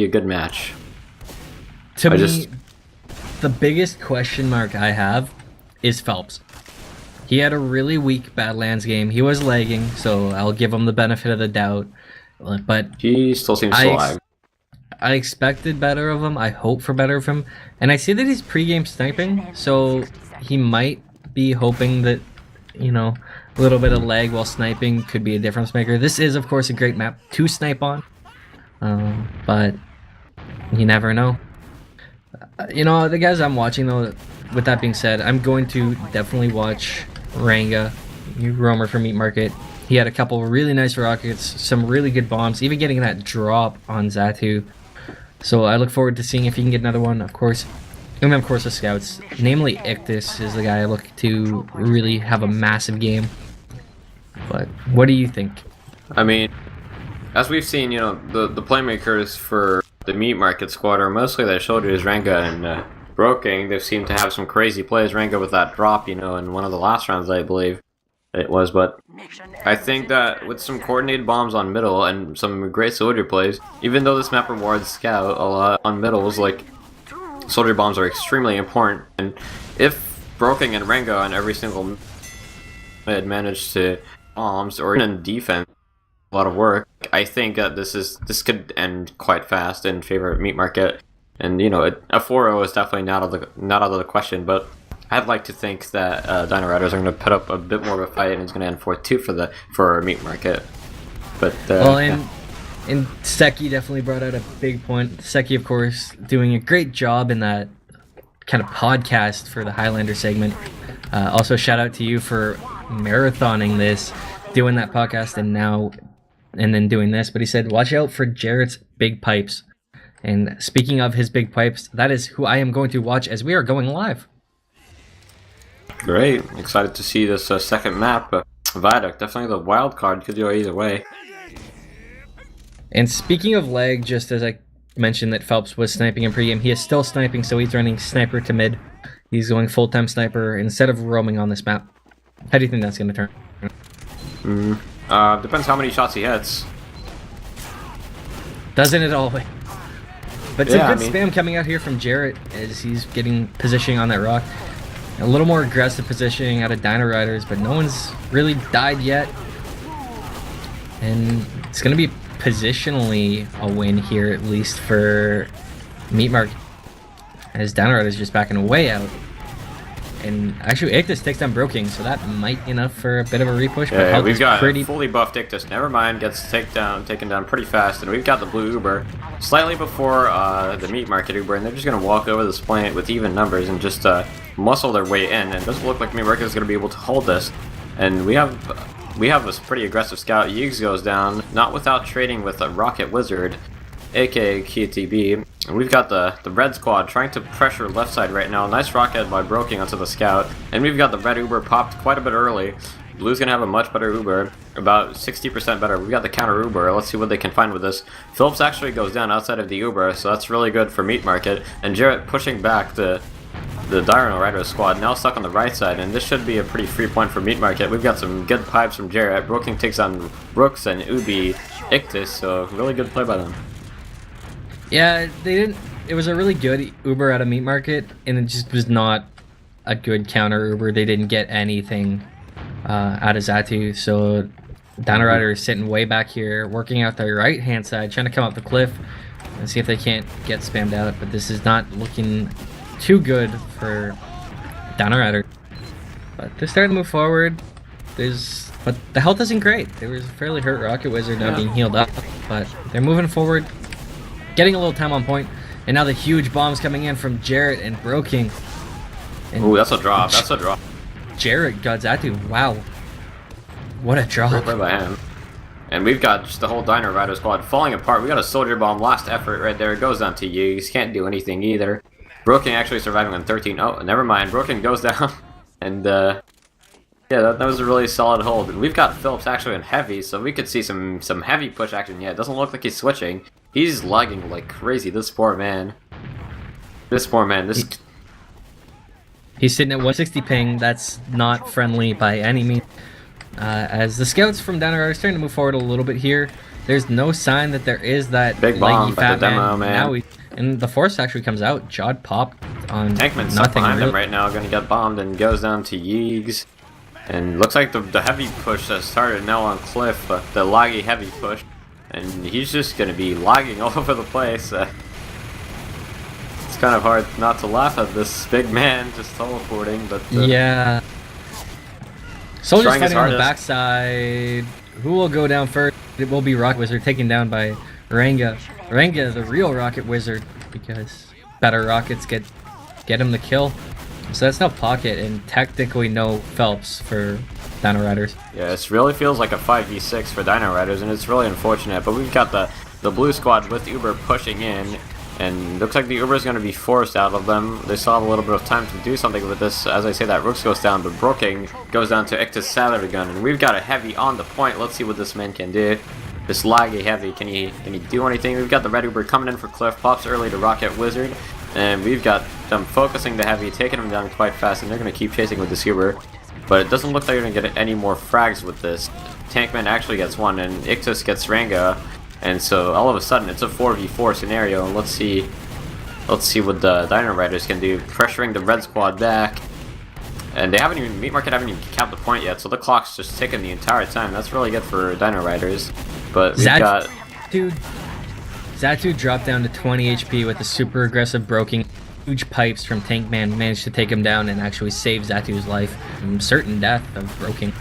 good match. To me, the biggest question mark I have is Phelps. He had a really weak Badlands game. He was lagging, so I'll give him the benefit of the doubt. But he still seems to lag. I expected better of him. I hope for better of him. And I see that he's pre-game sniping, so he might be hoping that, you know, a little bit of lag while sniping could be a difference maker. This is, of course, a great map to snipe on, but you never know. You know, the guys I'm watching, though, with that being said, I'm going to definitely watch Ranga, new roamer from Meat Market. He had a couple really nice rockets, some really good bombs, even getting that drop on Zatu. So I look forward to seeing if he can get another one, of course. And then, of course, the scouts. Namely, Ictus is the guy I look to really have a massive game. But what do you think? I mean, as we've seen, you know, the playmakers for the Meat Market squad are mostly their shoulders, Ranga and Broking. They seem to have some crazy plays. Ranga with that drop, you know, in one of the last rounds, I believe it was. But I think that with some coordinated bombs on middle and some great soldier plays, even though this map rewards scout a lot on middles, like, soldier bombs are extremely important. And if Broking and Ranga on every single mid manage to bombs or in defense, a lot of work, I think that this could end quite fast in favor of Meat Market. And you know, a 4-0 is definitely not out of the question, but I'd like to think that Dino Riders are going to put up a bit more of a fight, and it's going to end 4-2 for Meat Market. But well, and And Seki definitely brought out a big point. Seki, of course, doing a great job in that kind of podcast for the Highlander segment. Also, shout out to you for marathoning this, doing that podcast, and then doing this. But he said, watch out for Jarrett's big pipes. And speaking of his big pipes, that is who I am going to watch as we are going live. Great. Excited to see this second map. Viaduct, definitely the wild card. Could go either way. And speaking of lag, just as I mentioned that Phelps was sniping in pregame, he is still sniping, so he's running sniper to mid. He's going full-time sniper instead of roaming on this map. How do you think that's going to turn? Depends how many shots he hits. Doesn't it always? But it's a good spam coming out here from Jarrett as he's getting positioning on that rock. A little more aggressive positioning out of Dino Riders, but no one's really died yet. And it's going to be positionally a win here, at least for Meat Market, as Dino Riders just backing way out. And actually, Ictus takes down Broking, so that might be enough for a bit of a repush. Yeah, but we've got fully buffed Ictus. Never mind, gets taken down pretty fast, and we've got the blue Uber slightly before the Meat Market Uber, and they're just gonna walk over this plant with even numbers and just muscle their way in. And it doesn't look like Meat Market is gonna be able to hold this. And we have a pretty aggressive scout. Yeegs goes down, not without trading with a Rocket Wizard, aka KTB. And we've got the red squad trying to pressure left side right now. Nice rocket by Broking onto the scout. And we've got the red Uber popped quite a bit early. Blue's gonna have a much better Uber, about 60% better. We've got the counter Uber. Let's see what they can find with this. Phillips actually goes down outside of the Uber, so that's really good for Meat Market. And Jarrett pushing back the Dino Rider squad, now stuck on the right side, and this should be a pretty free point for Meat Market. We've got some good pipes from Jarrett. Broking takes on Brooks and Ubi Ictus, so really good play by them. Yeah, they didn't. It was a really good Uber out of Meat Market, and it just was not a good counter Uber. They didn't get anything out of Zatu, so Dino Rider is sitting way back here, working out the right-hand side, trying to come up the cliff and see if they can't get spammed out, but this is not looking too good for Dino Rider. But they're starting to move forward. But the health isn't great. There was a fairly hurt Rocket Wizard now being healed up, but they're moving forward, getting a little time on point, and now the huge bombs coming in from Jarrett and Broking. Ooh, that's a drop. That's a drop. Jarrett got Zatu. Wow. What a drop. Great play by him. And we've got just the whole Dino Rider squad falling apart. We got a soldier bomb, last effort right there. It goes down to Yeegs. Can't do anything either. Broking actually surviving on 13. Oh, never mind. Broking goes down. And, yeah, that was a really solid hold. And we've got Phillips actually in heavy, so we could see some heavy push action. Yeah, it doesn't look like he's switching. He's lagging like crazy. This poor man. He's sitting at 160 ping. That's not friendly by any means. As the scouts from Dino Rider are starting to move forward a little bit here, there's no sign that there is that big bomb at the demo, man. And the force actually comes out. Jod popped on Tankman's nothing behind really. him right now, going to get bombed and goes down to Yeegs. And looks like the heavy push has started now on Cliff, the laggy heavy push. And he's just going to be lagging all over the place. It's kind of hard not to laugh at this big man just teleporting, but... yeah. Soldiers fighting on the backside. Who will go down first? It will be Rocket Wizard taken down by Ranga. Ranga, the real Rocket Wizard, because better rockets get him the kill. So that's no pocket and technically no Phelps for Dino Riders. Yeah, it really feels like a 5v6 for Dino Riders, and it's really unfortunate. But we've got the blue squad with Uber pushing in, and looks like the Uber is going to be forced out of them. They still have a little bit of time to do something with this. As I say that, Rooks goes down, but Broking goes down to Ictus Salary Gun, and we've got a heavy on the point. Let's see what this man can do. This laggy heavy, can he do anything? We've got the red Uber coming in for Cliff, pops early to Rocket Wizard, and we've got them focusing the heavy, taking him down quite fast, and they're going to keep chasing with this Uber. But it doesn't look like they're going to get any more frags with this. Tankman actually gets one, and Ictus gets Ranga, and so all of a sudden it's a 4v4 scenario, and let's see what the Dino Riders can do. Pressuring the red squad back, and they haven't even, Meat Market haven't even capped the point yet, so the clock's just ticking the entire time. That's really good for Dino Riders. But we've got... Zatu dropped down to 20 HP with a super aggressive Broking. Huge pipes from Tankman managed to take him down and actually save Zatu's life from certain death of Broking.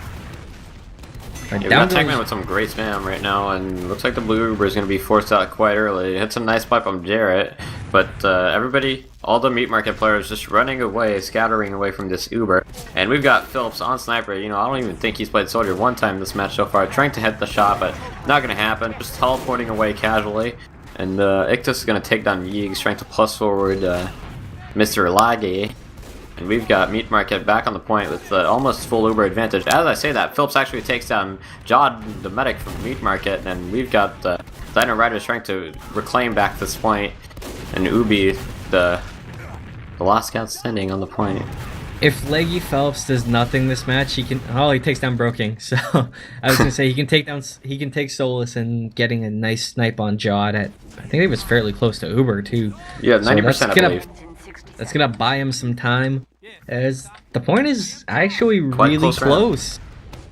But Yeah, we down got Tankman goes... with some great spam right now, and looks like the blue Uber is going to be forced out quite early. Hits a nice pipe on Jarrett, but everybody, all the meat market players just running away, scattering away from this Uber. And we've got Phillips on sniper. You know, I don't even think he's played soldier one time this match so far, trying to hit the shot, but not going to happen. Just teleporting away casually. And Ictus is going to take down Yeegs, trying to plus forward Mr. Laggy. And we've got Meat Market back on the point with almost full Uber advantage. As I say that, Phillips actually takes down Jod, the medic from Meat Market, and we've got Dino Riders trying to reclaim back this point, and Ubi, the last scout standing on the point. If Leggy Phelps does nothing this match, he can. Oh, he takes down Broking. So I was gonna say he can take Solus and getting a nice snipe on Jod at. I think it was fairly close to Uber too. Yeah, 90%, so I believe. That's gonna buy him some time, as the point is actually Quite really close close.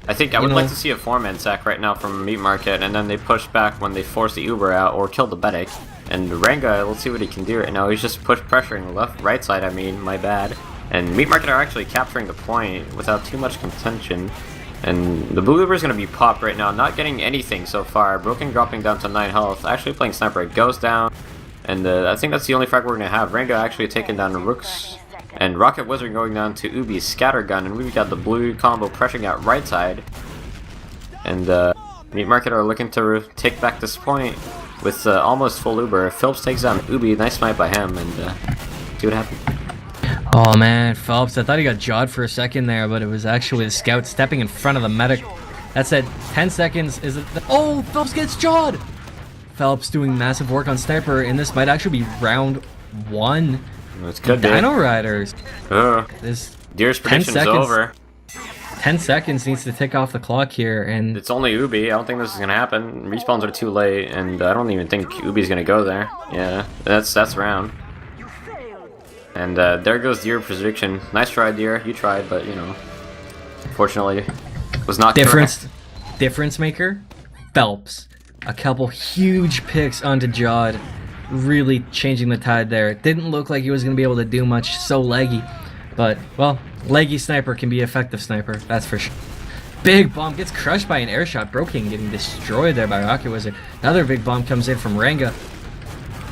I think I would like to see a 4-man sack right now from Meat Market, and then they push back when they force the Uber out or kill the medic. And Ranga, let's see what he can do right now. He's just pressuring the right side, I mean, my bad. And Meat Market are actually capturing the point without too much contention. And the blue Uber is going to be popped right now, not getting anything so far. Broken dropping down to 9 health, actually playing sniper. It goes down, and I think that's the only frag we're going to have. Ranga actually taking down Rooks. And Rocket Wizard going down to Ubi's Scattergun, and we've got the blue combo pressuring out right side. And Meat Market are looking to take back this point with almost full Uber. Phillips takes down Ubi, nice snipe by him, and see what happens. Oh man, Phelps, I thought he got Jawed for a second there, but it was actually the scout stepping in front of the medic. That said, 10 seconds is it. Oh, Phelps gets Jawed! Phelps doing massive work on sniper, and this might actually be round 1. It's good, Dino Riders. This Deer's prediction's over. 10 seconds needs to tick off the clock here, and it's only Ubi. I don't think this is gonna happen. Respawns are too late, and I don't even think Ubi's gonna go there. Yeah, that's round. And there goes Deer prediction. Nice try, Deer. You tried, but you know, unfortunately, was not correct. Difference maker, Phelps. A couple huge picks onto Jod, really changing the tide there. It didn't look like he was gonna be able to do much. So leggy, but well, leggy sniper can be effective sniper. That's for sure. Big bomb gets crushed by an air shot. Broken getting destroyed there by Rocket Wizard. Another big bomb comes in from Ranga,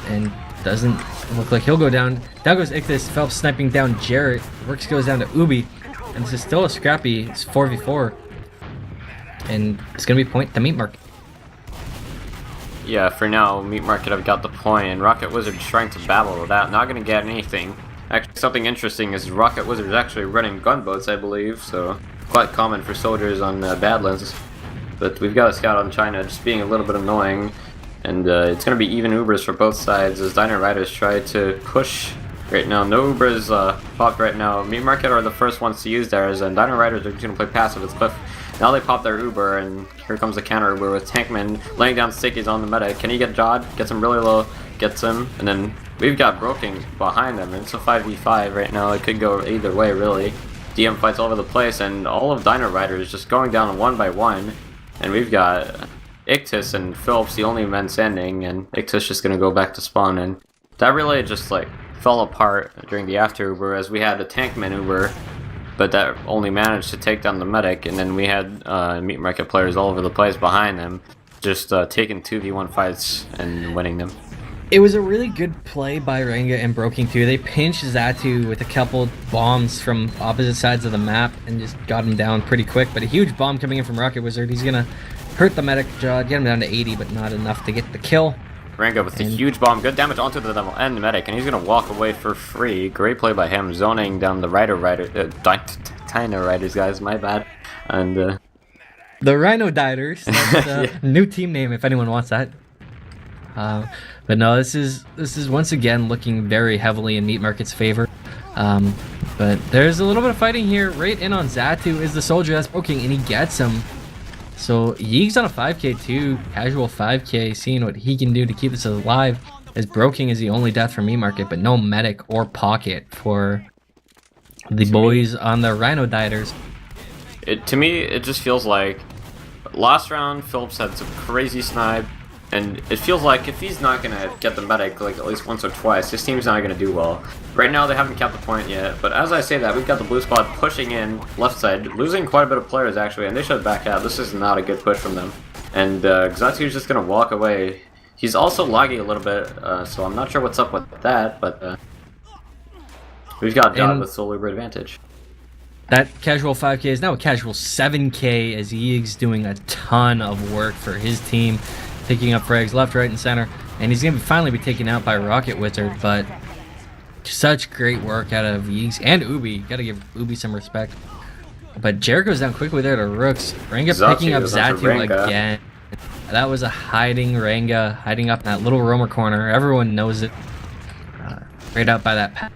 and doesn't look like he'll go down. Down goes Ichthys. Phelps sniping down Jarrett. Works goes down to Ubi, and this is still a scrappy 4v4, and it's gonna be point to Meat Market. Yeah, for now, Meat Market have got the point, and Rocket Wizard trying to battle with that. Not gonna get anything. Actually, something interesting is Rocket Wizard is actually running gunboats, I believe, so quite common for soldiers on Badlands. But we've got a scout on China just being a little bit annoying, and it's going to be even Ubers for both sides as Dino Riders try to push right now. No Ubers popped right now. Meat Market are the first ones to use theirs, and Dino Riders are just going to play passive with Cliff. Now they pop their Uber, and here comes the counter Uber with Tankman laying down stickies on the meta. Can he get Jod? Gets him really low, gets him, and then we've got Broken behind them. It's a 5v5 right now. It could go either way, really. DM fights all over the place, and all of Dino Riders just going down one by one. And we've got Ichthys and Phillips, the only men standing, and Ichthys just gonna go back to spawn. And that really just like fell apart during the after Uber, as we had a Tankman Uber, but that only managed to take down the medic, and then we had Meat Market players all over the place behind them, just taking 2v1 fights and winning them. It was a really good play by Ranga and Broking too. They pinched Zatu with a couple bombs from opposite sides of the map and just got him down pretty quick. But a huge bomb coming in from Rocket Wizard. He's gonna hurt the medic, get him down to 80, but not enough to get the kill. Ranga with a huge bomb, good damage onto the demo and the medic, and he's gonna walk away for free. Great play by him, zoning down the Dino Riders, guys, my bad. And the Rhino Diters, that's a new team name if anyone wants that. But no, this is once again looking very heavily in Meat Market's favor. But there's a little bit of fighting here. Right in on Zatu is the soldier that's poking, and he gets him. So Yeeg's on a 5k too, casual 5k, seeing what he can do to keep this alive. As Broking is the only death for Meat Market, but no medic or pocket for the boys on the Rhino Diters. To me, it just feels like last round Phillips had some crazy snipe, And it feels like if he's not gonna get the medic like at least once or twice, his team's not gonna do well. Right now they haven't capped the point yet, but as I say that, we've got the blue squad pushing in left side, losing quite a bit of players actually, and they should back out. This is not a good push from them. And Xatu's just gonna walk away. He's also laggy a little bit, so I'm not sure what's up with that, but we've got Dot with solo Uber advantage. That casual 5k is now a casual 7k as Yeeg's doing a ton of work for his team, picking up frags left, right, and center, and he's gonna finally be taken out by Rocket Wizard. But such great work out of Yeegs and Ubi. Gotta give Ubi some respect. But Jared goes down quickly there to Rooks. Renga picking up Xatu again. That was a hiding Renga, hiding up in that little roamer corner. Everyone knows it. Right out by that path.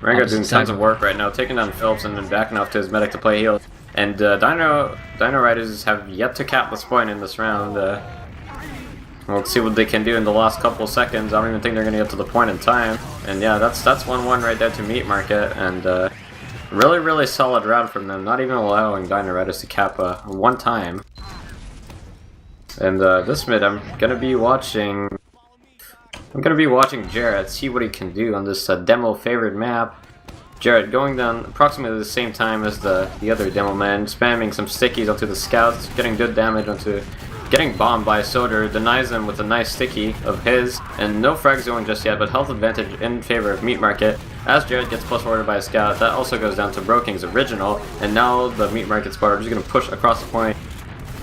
Renga doing tons of work right now, taking down Phillips and then backing off to his medic to play heal. And Dino Riders have yet to cap this point in this round. We'll see what they can do in the last couple seconds. I don't even think they're going to get to the point in time. And yeah, that's 1-1 right there to Meat Market. And really, really solid round from them, not even allowing Dino Riders to cap one time. And this mid, I'm going to be watching Jarrett, see what he can do on this demo favored map. Jarrett going down approximately the same time as the other demo man, spamming some stickies onto the scouts, getting good damage onto, getting bombed by a soldier, denies them with a nice sticky of his, and no frags going just yet, but health advantage in favor of Meat Market. As Jarrett gets plus forwarded by a scout, that also goes down to Broking's original, and now the Meat Market squad are just going to push across the point,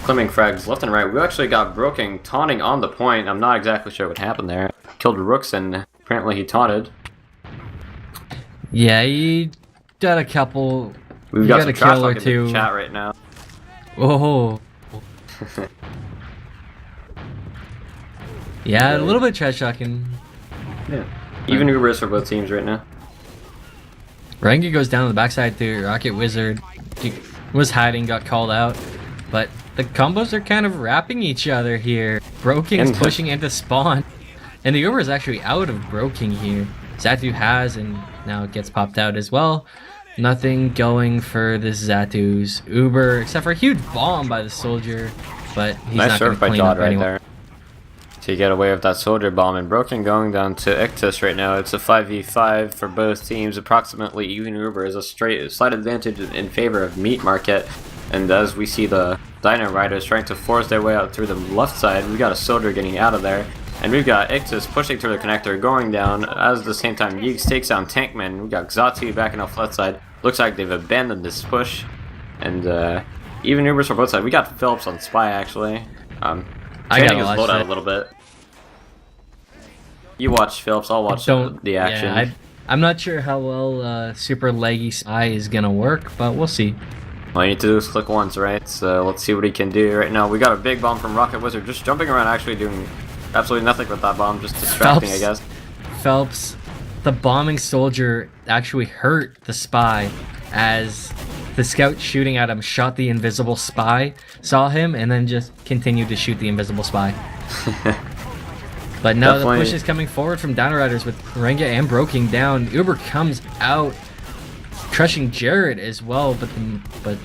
claiming frags left and right. We actually got Broking taunting on the point. I'm not exactly sure what happened there. Killed Rooks and apparently he taunted. Yeah, he got a couple. We've got some trash talk in the chat right now. Oh. Yeah, a little bit trash talking. Yeah. Even Ubers for both teams right now. Renga goes down to the backside to Rocket Wizard. He was hiding, got called out. But the combos are kind of wrapping each other here. Broking's pushing into spawn. And the Uber is actually out of Broking here. Xatu has, and now it gets popped out as well. Nothing going for this Xatu's Uber, except for a huge bomb by the soldier. But he's nice not going serve to by clean Dodd up right anyone. there to get away with that soldier bomb. And Broken going down to Ictus right now. It's a 5v5 for both teams. Approximately even Uber is a slight advantage in favor of Meat Market. And as we see the Dino Riders trying to force their way out through the left side, we got a soldier getting out of there. And we've got Ictus pushing through the connector, going down. As at the same time, Yeeks takes down Tankman. We got Xatu backing off left side. Looks like they've abandoned this push. And even Ubers for both sides. We got Phillips on Spy, actually. I gotta his watch loadout that. a little bit. You watch Phillips, I'll watch the action. Yeah, I'm not sure how well super leggy Spy is gonna work, but we'll see. All you need to do is click once, right? So let's see what he can do right now. We got a big bomb from Rocket Wizard, just jumping around, actually doing absolutely nothing with that bomb, just distracting, I guess. Phelps, the bombing soldier actually hurt the Spy as the scout shooting at him shot the invisible Spy, saw him, and then just continued to shoot the invisible Spy. But now the push is coming forward from Dino Riders with Renga and Broking down. Uber comes out, crushing Jared as well, but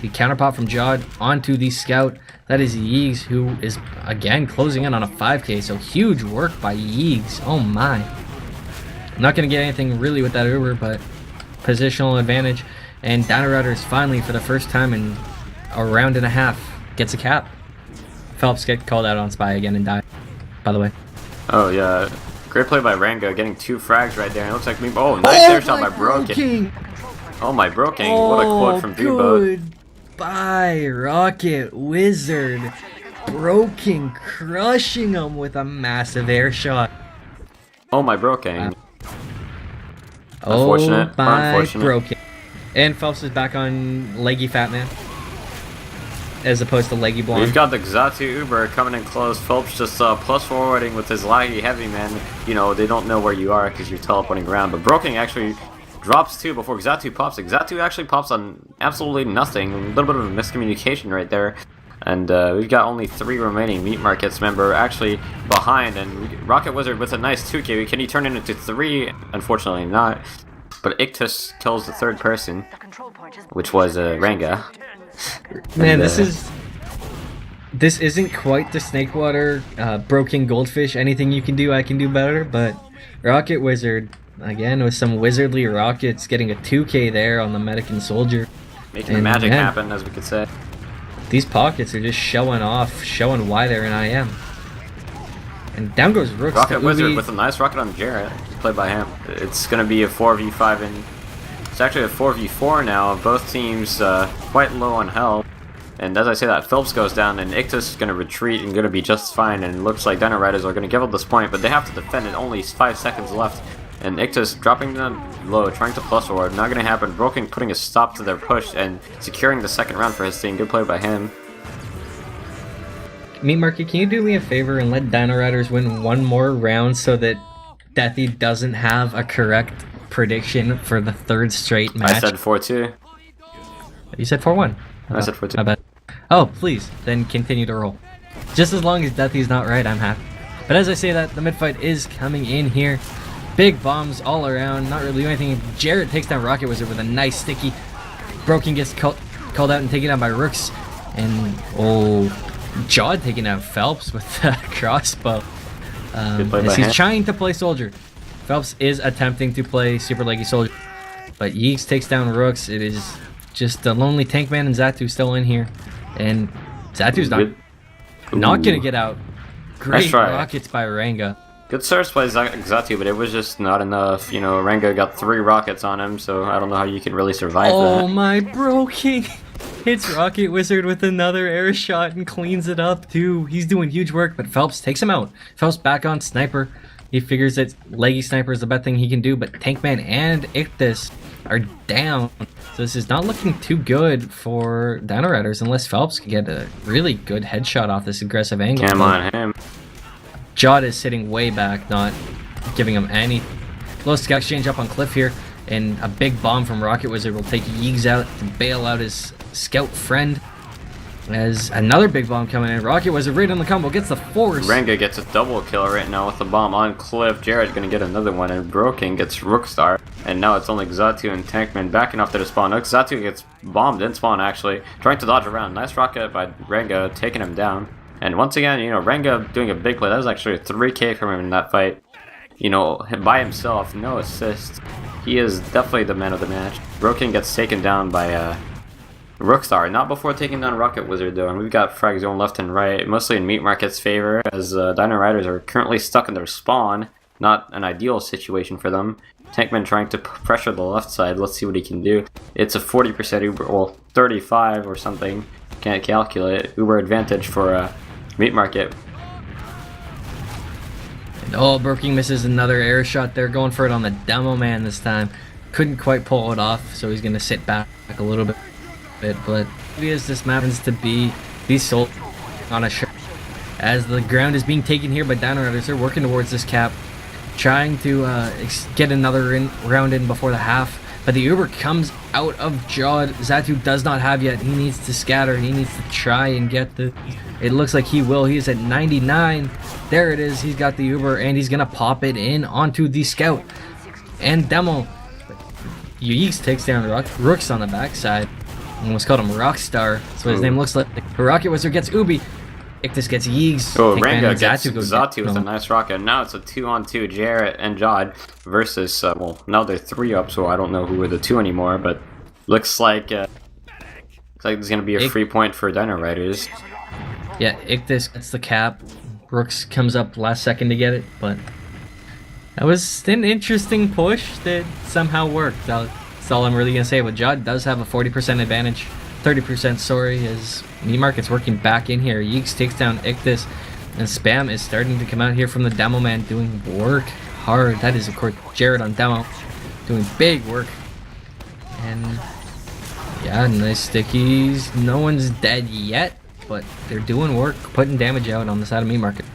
the counterpop from Jod onto the scout. That is Yeegs, who is again closing in on a 5k, so huge work by Yeegs. Oh my. I'm not going to get anything really with that Uber, but positional advantage. And Dino Riders finally, for the first time in a round and a half, gets a cap. Phelps gets called out on Spy again and died, by the way. Oh yeah, great play by Renga, getting 2 frags right there. It looks like me. Oh, nice air shot by Broken. Oh my Broken, what a quote from Dubo. Goodbye, Rocket Wizard. Broken, crushing him with a massive air shot. Oh my Broken. Oh unfortunate. my Broken. And Phelps is back on leggy Fat Man, as opposed to leggy blonde. We've got the Xatu Uber coming in close. Phelps just plus forwarding with his laggy heavy man. You know, they don't know where you are because you're teleporting around. But Broken actually drops 2 before Xatu pops. Xatu actually pops on absolutely nothing. A little bit of a miscommunication right there. And we've got only 3 remaining Meat Markets member actually behind. And Rocket Wizard with a nice 2k. Can he turn it into 3? Unfortunately not. But Ictus kills the 3rd person, which was Renga. Man, this is This isn't quite the Snakewater broken goldfish. Anything you can do, I can do better. But Rocket Wizard, again, with some wizardly rockets, getting a 2k there on the medic and soldier. Making the magic happen, as we could say. These pockets are just showing off, showing why they're in IM. And down goes Rooks. Rocket Wizard with a nice rocket on Jarrett. Played by him. It's going to be a 4v5 and it's actually a 4v4 now. Both teams quite low on health. And as I say that, Phelps goes down and Ictus is going to retreat and going to be just fine. And it looks like Dino Riders are going to give up this point, but they have to defend it. Only 5 seconds left. And Ictus dropping them low, trying to plus forward. Not going to happen. Broken putting a stop to their push and securing the second round for his team. Good play by him. Meat Market, can you do me a favor and let Dino Riders win one more round so that Deathy doesn't have a correct prediction for the third straight match? I said 4-2. You said 4-1. I said 4-2. I bet. Oh, please, then continue to roll. Just as long as Deathy's not right, I'm happy. But as I say that, the mid fight is coming in here. Big bombs all around, not really doing anything. Jarrett takes down Rocket Wizard with a nice sticky. Broken gets called out and taken down by Rooks. And, Jod taking out Phelps with the crossbow. As he's trying to play Soldier. Phelps is attempting to play Super Leggy Soldier. But Yeeks takes down Rooks. It is just the lonely Tankman and Zatu still in here. And Zatu's not going to get out. Great rockets by Ranga. Good source by Zatu, but it was just not enough. You know, Ranga got 3 rockets on him, so I don't know how you can really survive that. Oh my Broking! Hits Rocket Wizard with another air shot and cleans it up too. He's doing huge work, but Phelps takes him out. Phelps back on Sniper. He figures that Leggy Sniper is the best thing he can do, but Tankman and Ictus are down. So this is not looking too good for Dino Riders unless Phelps can get a really good headshot off this aggressive angle. Cam on him. Jod is sitting way back, not giving him any. Low scout exchange up on Cliff here, and a big bomb from Rocket Wizard will take Yeegs out to bail out his scout friend. As another big bomb coming in, Rocket Wizard right on the combo, gets the force. Ranga gets a double kill right now with the bomb on Cliff. Jared's gonna get another one, and Broken gets Rookstar. And now it's only Xatu and Tankman backing off to the spawn. No, Xatu gets bombed in spawn actually, trying to dodge around. Nice rocket by Ranga, taking him down. And once again, you know, Ranga doing a big play. That was actually a 3k from him in that fight. You know, by himself, no assist. He is definitely the man of the match. Broken gets taken down by Rookstar, not before taking down Rocket Wizard though. And we've got frag zone left and right, mostly in Meat Market's favor, as Dino Riders are currently stuck in their spawn. Not an ideal situation for them. Tankman trying to pressure the left side. Let's see what he can do. It's a 40% Uber, well, 35 or something. Can't calculate. Uber advantage for Meat Market. And Broking misses another air shot there, going for it on the demo man this time. Couldn't quite pull it off, so he's gonna sit back a little bit. But as this happens to be these sold on a shot, as the ground is being taken here by Dino Riders, they're working towards this cap, trying to get another round in before the half. But the Uber comes out of Jod. Zatu does not have yet. He needs to scatter. He needs to try and get the... It looks like he will. He is at 99. There it is. He's got the Uber, and he's going to pop it in onto the Scout. And Demo. Yeeks takes down Rooks on the backside. Almost called him Rockstar. That's what his name looks like. Rocket Wizard gets Ubi. Ictus gets Yeegs. Ranga gets Zatu with a nice rocket. Now it's a 2-on-2, Jarrett and Jod versus, well, now they're 3 up, so I don't know who are the 2 anymore, but looks like there's going to be a free point for Dino Riders. Yeah, Ictus gets the cap. Rooks comes up last second to get it, but that was an interesting push that somehow worked. That's all I'm really going to say, but Jod does have a 40% advantage. 30% sorry, as Meat Market's working back in here. Yeeks takes down Ictus, and Spam is starting to come out here from the demo man, doing work hard. That is, of course, Jared on demo, doing big work. And yeah, nice stickies. No one's dead yet, but they're doing work, putting damage out on the side of Meat Market.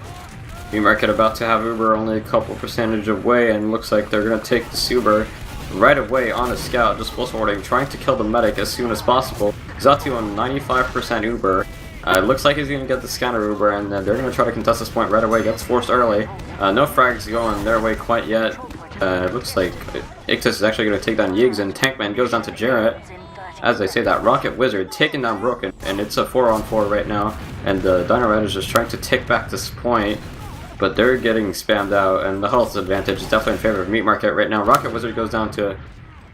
Meat Market about to have Uber only a couple percentage away, and looks like they're going to take the Uber right away on a scout, just full forwarding, trying to kill the medic as soon as possible. Xatu on 95% Uber. It looks like he's going to get the scanner Uber, and they're going to try to contest this point right away. Gets forced early. No frags going their way quite yet. It looks like Ictus is actually going to take down Yeegs, and Tankman goes down to Jarrett. As I say that, Rocket Wizard taking down Broken, and it's a 4-on-4 right now. and the Dino Riders just trying to take back this point, but they're getting spammed out, and the health advantage is definitely in favor of Meat Market right now. Rocket Wizard goes down to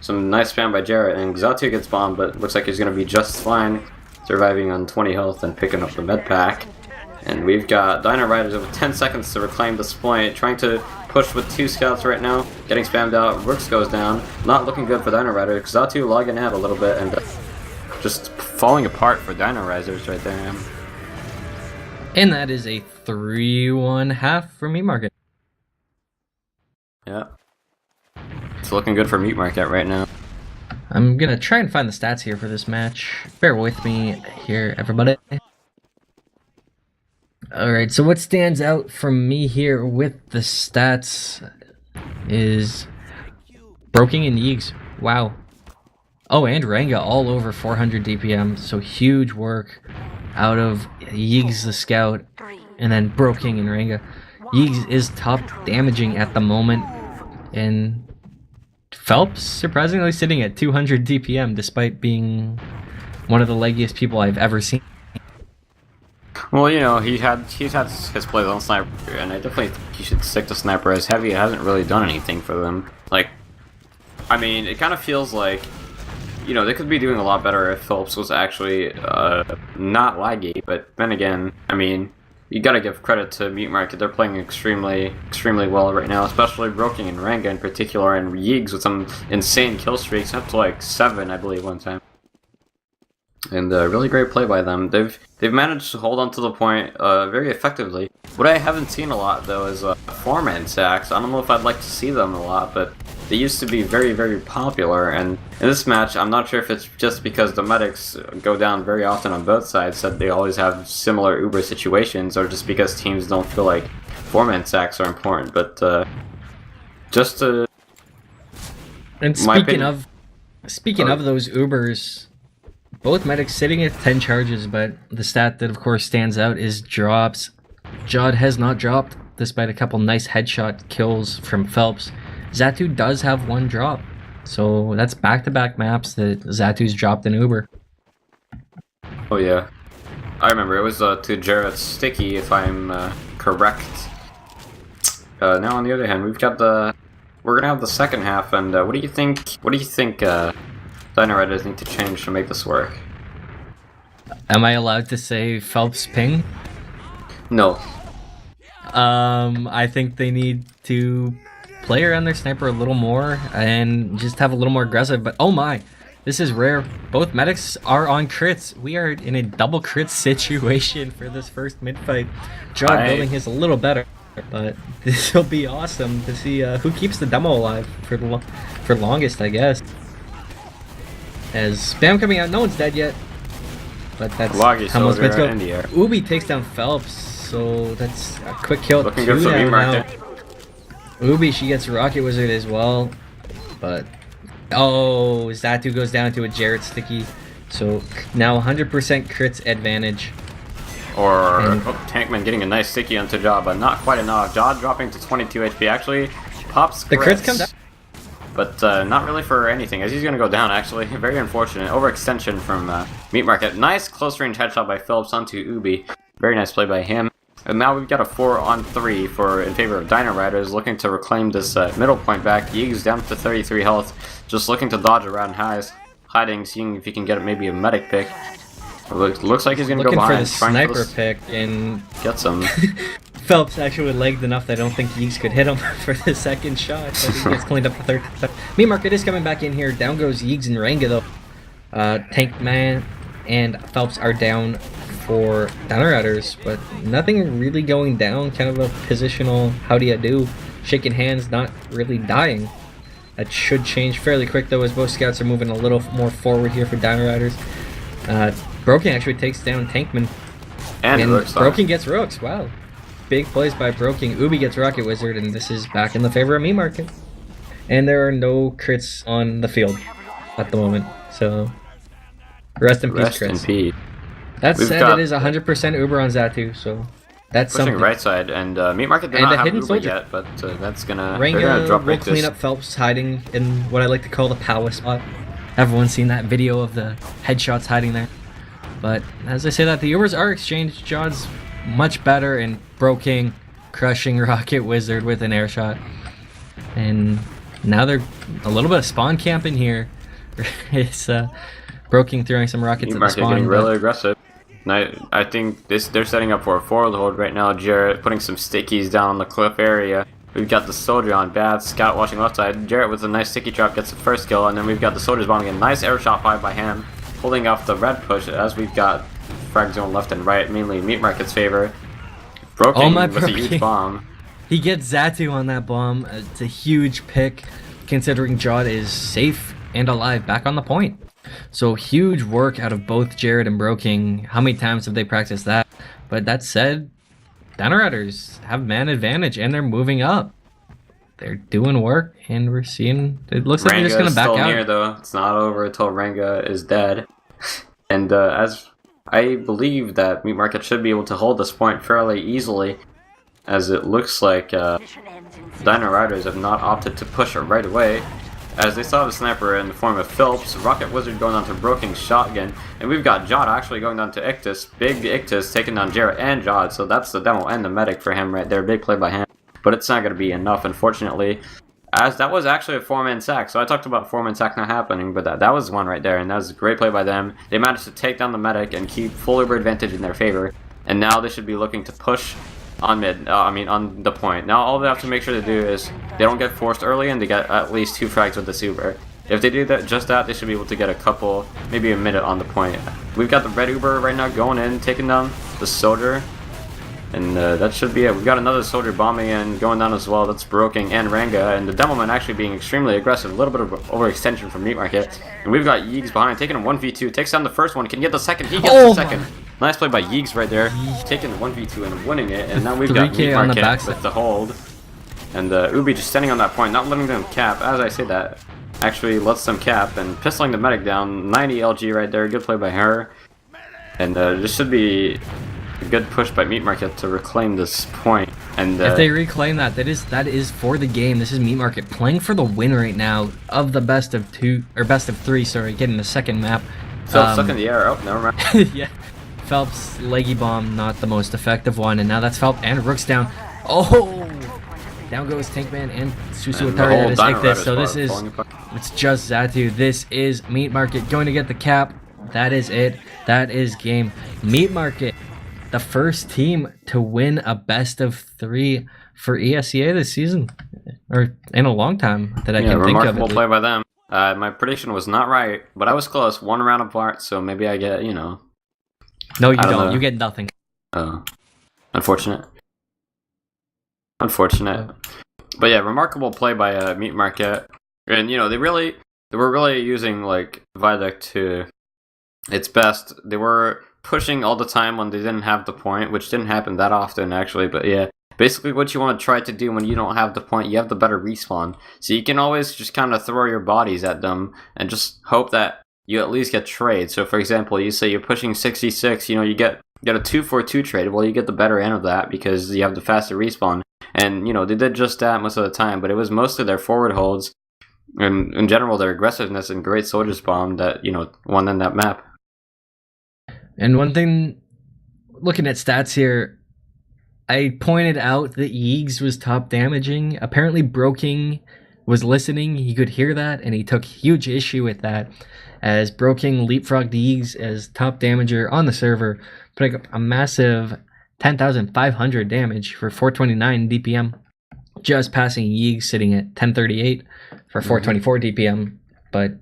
some nice spam by Jarrett, and Xatu gets bombed, but looks like he's going to be just fine, surviving on 20 health and picking up the med pack. And we've got Dino Riders with 10 seconds to reclaim this point, trying to push with 2 scouts right now, getting spammed out. Rooks goes down, not looking good for Dino Riders. Xatu logging out a little bit, and just falling apart for Dino Riders right there. And that is a 3-1 half for Meat Market. Yeah. It's looking good for Meat Market right now. I'm gonna try and find the stats here for this match. Bear with me here, everybody. Alright, so what stands out from me here with the stats is Broking and Yeegs. Wow. Oh, and Ranga all over 400 DPM, so huge work out of Yeegs the Scout, and then Broking and Ranga. Yeegs is top damaging at the moment, and Phelps surprisingly sitting at 200 DPM despite being one of the leggiest people I've ever seen. Well, you know, he's had his plays on Sniper, and I definitely think he should stick to Sniper as Heavy. It hasn't really done anything for them. Like, I mean, it kind of feels like, you know, they could be doing a lot better if Phelps was actually not laggy, but then again, I mean, you gotta give credit to Meat Market. They're playing extremely well right now, especially Broking and Ranga in particular, and Yeegs with some insane kill streaks, up to like 7, I believe, one time. And really great play by them. They've managed to hold on to the point very effectively. What I haven't seen a lot though is 4-man sacks. I don't know if I'd like to see them a lot, but they used to be very popular. And in this match, I'm not sure if it's just because the medics go down very often on both sides, that they always have similar Uber situations, or just because teams don't feel like 4-man sacks are important. But just to... And speaking of those Ubers, both medics sitting at 10 charges, but the stat that of course stands out is drops. Jod has not dropped, despite a couple nice headshot kills from Phelps. Xatu does have 1 drop, so that's back-to-back maps that Xatu's dropped an Uber. Oh yeah, I remember it was to Jarrett's sticky, if I'm correct. Now on the other hand, we're gonna have the second half, and what do you think? Dino Riders need to change to make this work? Am I allowed to say Phelps ping? No. I think they need to play around their sniper a little more and just have a little more aggressive, but oh my, this is rare. Both medics are on crits. We are in a double crit situation for this first mid-fight. Jod building his a little better, but this will be awesome to see who keeps the demo alive for longest, I guess. As spam coming out, no one's dead yet, but that's how most mids go. Ubi takes down Phelps, so that's a quick kill. Looking good for Meat Market. Ubi, she gets Rocket Wizard as well, but oh, Xatu goes down to a Jarrett sticky, so now 100% crits advantage. Or Tankman getting a nice sticky onto Jod, but not quite enough. Jod dropping to 22 HP actually pops crits. The crits come down. But not really for anything, as he's going to go down, actually. Very unfortunate. Overextension from Meat Market. Nice close-range headshot by Phillips onto Ubi. Very nice play by him. And now we've got a 4-on-3 in favor of Dino Riders, looking to reclaim this middle point back. Yeegs down to 33 health, just looking to dodge around highs. Hiding, seeing if he can get maybe a medic pick. Looks like he's going to go behind. Looking for the sniper pick, and get some. Phelps actually legged enough that I don't think Yeegs could hit him for the second shot, but he gets cleaned up the third time. Meat Market is coming back in here. Down goes Yeegs and Ranga though. Tankman and Phelps are down for Dino Riders, but nothing really going down. Kind of a positional how do you do, shaking hands, not really dying. That should change fairly quick though, as both scouts are moving a little more forward here for Dino Riders. Broken actually takes down Tankman, and Broken gets Rooks. Wow. Big plays by Broking. Ubi gets Rocket Wizard, and this is back in the favor of Meat Market. And there are no crits on the field at the moment, so rest in peace, crits. Rest in peace. That said, it is 100% Uber on Xatu, so that's pushing something. Right side, and Meat Market did not have Uber yet, but that's gonna drop will clean up Phelps hiding in what I like to call the power spot. Everyone's seen that video of the headshots hiding there. But as I say that, the Ubers are exchanged. John's much better in Broking, crushing Rocket Wizard with an air shot. And now they're a little bit of spawn camping here. It's Broking throwing some rockets at the spawn. Getting really aggressive. And I think they're setting up for a forward hold right now. Jarrett putting some stickies down on the cliff area. We've got the soldier on bad, Scout watching left side. Jarrett with a nice sticky trap gets the first kill, and then we've got the soldiers bombing a nice air shot fired by him, holding off the red push as we've got frag zone left and right, mainly Meat Market's favor. Broken with a huge bomb. He gets Zatu on that bomb. It's a huge pick, considering Jod is safe and alive back on the point. So huge work out of both Jared and Broking. How many times have they practiced that? But that said, Dino Riders have man advantage and they're moving up. They're doing work and we're seeing, it looks like they're just gonna back out. Still near though. It's not over until Ranga is dead. And as I believe that Meat Market should be able to hold this point fairly easily, as it looks like Dino Riders have not opted to push it right away, as they saw the sniper in the form of Phelps, Rocket Wizard going on to Broken Shotgun, and we've got Jod actually going down to Ictus, big Ictus taking down Jarrett and Jod, so that's the demo and the medic for him right there, big play by him, but it's not going to be enough unfortunately, as that was actually a 4-man sack, so I talked about 4-man sack not happening, but that was one right there, and that was a great play by them. They managed to take down the medic and keep full Uber advantage in their favor, and now they should be looking to push on on the point. Now all they have to make sure to do is they don't get forced early and they get at least 2 frags with this Uber. If they do that, they should be able to get a couple, maybe a minute on the point. We've got the red Uber right now going in, taking down the soldier, and that should be it. We've got another soldier bombing in, going down as well. That's Broking and Ranga, and the Demoman actually being extremely aggressive. A little bit of overextension from Meat Market, and we've got Yeegs behind, taking a 1v2, takes down the first one, can get the second, he gets the second. Nice play by Yeegs right there, taking the 1v2 and winning it, and now we've got Meat Market with the hold. And Ubi just standing on that point, not letting them cap, as I say that, actually lets them cap, and pistoling the medic down, 90 LG right there, good play by her. And this should be a good push by Meat Market to reclaim this point. And if they reclaim that, that is for the game. This is Meat Market playing for the win right now of the best of 3, sorry, getting the second map. Phelps stuck in the air, oh, never mind. Yeah. Phelps leggy bomb, not the most effective one, and now that's Phelps and Rook's down. Oh! Down goes Tankman and Susu Atari to take this. So this is, it's just Zatu. This is Meat Market going to get the cap. That is it. That is game. Meat Market, the first team to win a best of 3 for ESEA this season, or in a long time that I can think of. Remarkable play by them. My prediction was not right, but I was close. 1 round apart, so maybe I get, you know. No, you don't. You get nothing. Oh, unfortunate. Unfortunate. But yeah, remarkable play by Meat Market. And, you know, they were really using, like, Viaduct to its best. They were pushing all the time when they didn't have the point, which didn't happen that often, actually. But yeah, basically what you want to try to do when you don't have the point, you have the better respawn. So you can always just kind of throw your bodies at them and just hope that you at least get trade. So for example, you say you're pushing 66, you know, you get a 2-4-2 trade. Well, you get the better end of that because you have the faster respawn. And, you know, they did just that most of the time, but it was mostly their forward holds and in general their aggressiveness and great soldier spawn that, you know, won in that map. And one thing, looking at stats here, I pointed out that Yeegs was top damaging. Apparently Broking was listening, he could hear that, and he took huge issue with that, as Broking leapfrogged Yeegs as top damager on the server, putting up a massive 10,500 damage for 429 DPM, just passing Yeegs sitting at 1038 for 424 DPM. But,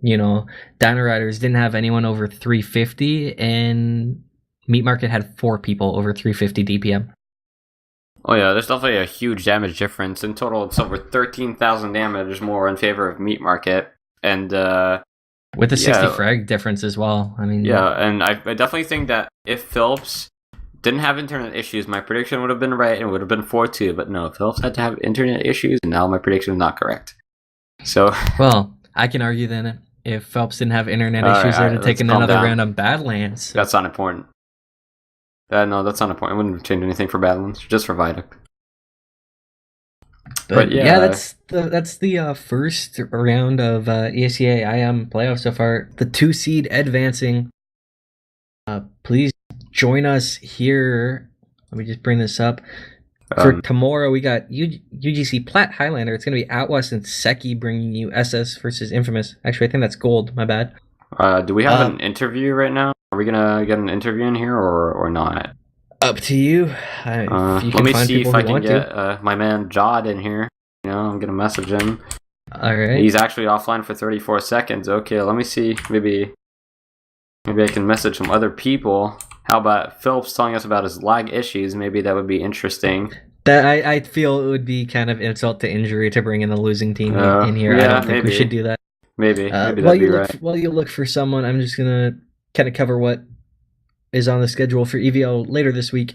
you know, Dino Riders didn't have anyone over 350, and Meat Market had 4 people over 350 DPM. Oh yeah, there's definitely a huge damage difference. In total, it's over 13,000 damage more in favor of Meat Market. And with the 60 frag difference as well. I mean, yeah, and I definitely think that if Phelps didn't have internet issues, my prediction would have been right and it would have been 4-2. But no, Phelps had to have internet issues, and now my prediction is not correct. So, well, I can argue then if Phelps didn't have internet issues, they'd have taken another round on Badlands. That's not important. No, that's not important. I wouldn't change anything for Badlands, just for Viaduct. But yeah, that's the first round of ESEA IM playoffs so far. The 2 seed advancing please join us here. Let me just bring this up. For tomorrow, we got UGC Plat Highlander. It's going to be Atwas and Seki bringing you SS versus Infamous. Actually, I think that's gold. My bad. Do we have an interview right now? Are we going to get an interview in here or not? Up to you. Let me see if I can get my man Jod in here. You know, I'm going to message him. All right. He's actually offline for 34 seconds. Okay, let me see. Maybe I can message some other people. How about Phillips telling us about his lag issues? Maybe that would be interesting. That I feel it would be kind of insult to injury to bring in the losing team in here. Yeah, I don't think we should do that. Maybe that'd be right. While you look for someone, I'm just gonna kind of cover what is on the schedule for EVL later this week.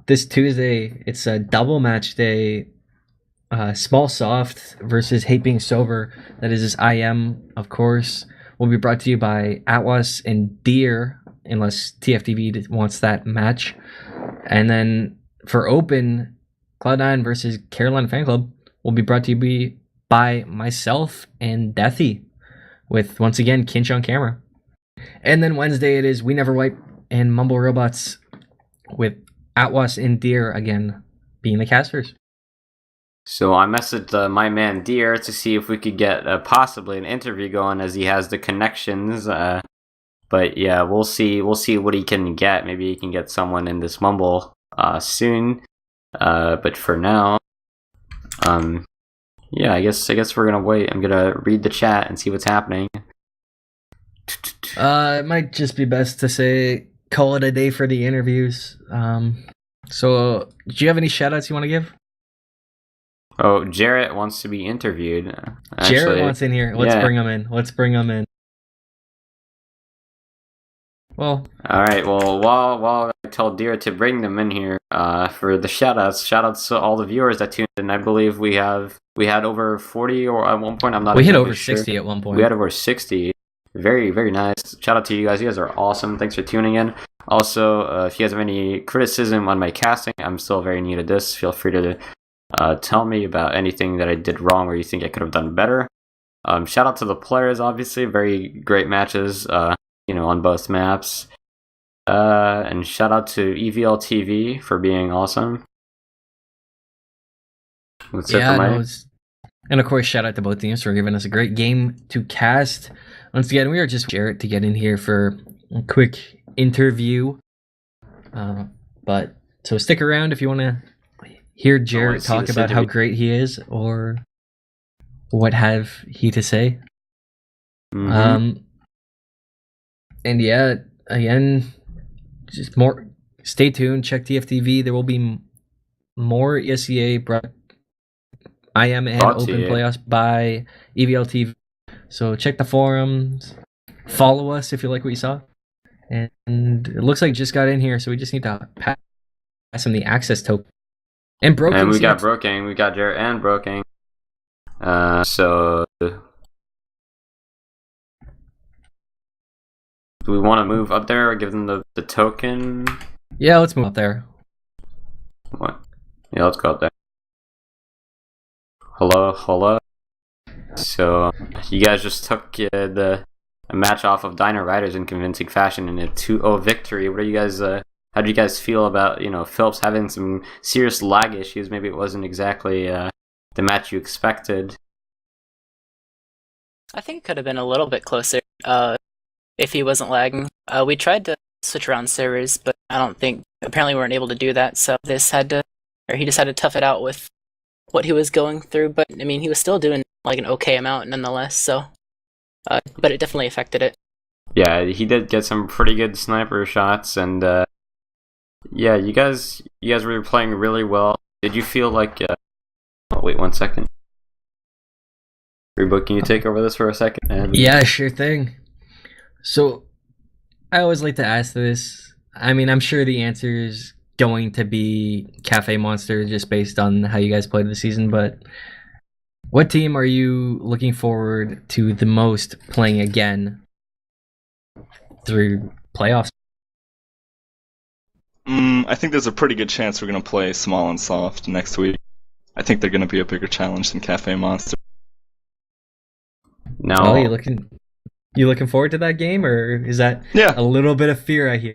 This Tuesday, it's a double match day. Small Soft versus Hate Being Sober. That is IM, of course. Will be brought to you by Atwas and Deer, unless TFTV wants that match. And then for Open, Cloud9 versus Caroline Fan Club will be brought to you by myself and Deathy, with once again Kinch on camera. And then Wednesday it is We Never Wipe and Mumble Robots, with Atwas and Deer again being the casters. So I messaged my man Deer to see if we could get possibly an interview going, as he has the connections. But yeah, we'll see what he can get. Maybe he can get someone in this Mumble soon. But for now, yeah, I guess we're gonna wait. I'm gonna read the chat and see what's happening. It might just be best to say call it a day for the interviews. So do you have any shoutouts you want to give? Oh, Jarrett wants to be interviewed. Jarrett wants in here. Let's bring him in. Well, all right. Well, while I tell Deer to bring them in here, for the shoutouts to all the viewers that tuned in. I believe we had over 40, or at one point I'm not. We hit over 60 at one point. We had over 60. Very, very nice. Shout out to you guys. You guys are awesome. Thanks for tuning in. Also, if you guys have any criticism on my casting, I'm still very new to this. Feel free to tell me about anything that I did wrong or you think I could have done better. Shout out to the players, obviously. Very great matches, on both maps. And shout out to EVL TV for being awesome. And of course, shout out to both teams for giving us a great game to cast. Once again, we are just Jarrett to get in here for a quick interview. But so stick around if you want to hear Jarrett talk about how great he is, or what have he to say. Mm-hmm. And yeah, again, just more. Stay tuned. Check TFTV. There will be more ESEA IM and Open playoffs by EVL TV. So check the forums. Follow us if you like what you saw. And it looks like just got in here, so we just need to pass him the access token. And Broken. And we got Broken. We got Jarrett and Broken. So do we want to move up there or give them the token? Yeah, let's move up there. What? Yeah, let's go up there. Hello. So you guys just took a match off of Dino Riders in convincing fashion in a 2-0 victory. What are you guys? How do you guys feel about Phillips having some serious lag issues? Maybe it wasn't exactly the match you expected. I think it could have been a little bit closer if he wasn't lagging. We tried to switch around servers, but apparently we weren't able to do that. So he just had to tough it out with what he was going through. But I mean, he was still doing like an okay amount nonetheless. So, but it definitely affected it. Yeah, he did get some pretty good sniper shots, and yeah, you guys were playing really well. Did you feel like? Oh, wait 1 second. Reboot, can you take over this for a second? Yeah, sure thing. So, I always like to ask this. I mean, I'm sure the answer is going to be Cafe Monster, just based on how you guys played the season, but what team are you looking forward to the most playing again through playoffs? I think there's a pretty good chance we're going to play Small and Soft next week. I think they're going to be a bigger challenge than Cafe Monster. No. Oh, you're looking You looking forward to that game, or is that Yeah. a little bit of fear I hear?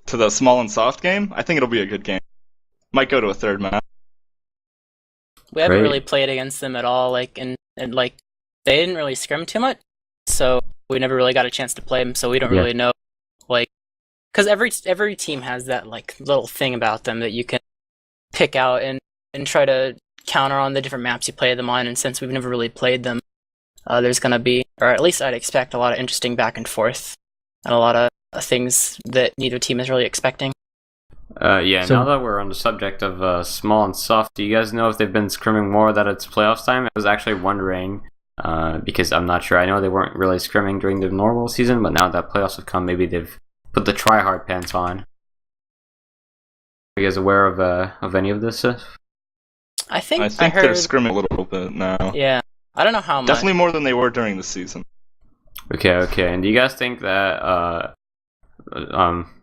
To the small and soft game, I think it'll be a good game. Might go to a third match. We haven't Great. really played against them at all, like, and like, they didn't really scrim too much, so we never really got a chance to play them, so we don't Yeah. really know, like, because every team has that, like, little thing about them that you can pick out and try to counter on the different maps you play them on, and since we've never really played them, there's gonna be, or at least I'd expect, a lot of interesting back and forth, and a lot of things that neither team is really expecting. Yeah, So- now that we're on the subject of small and soft, do you guys know if they've been scrimming more that it's playoffs time? I was actually wondering, because I'm not sure. I know they weren't really scrimming during the normal season, but now that playoffs have come, maybe they've put the try-hard pants on. Are you guys aware of any of this? I think I think heard, they're scrimming a little bit now. yeah, I don't know how much. Definitely more than they were during the season. Okay. And do you guys think that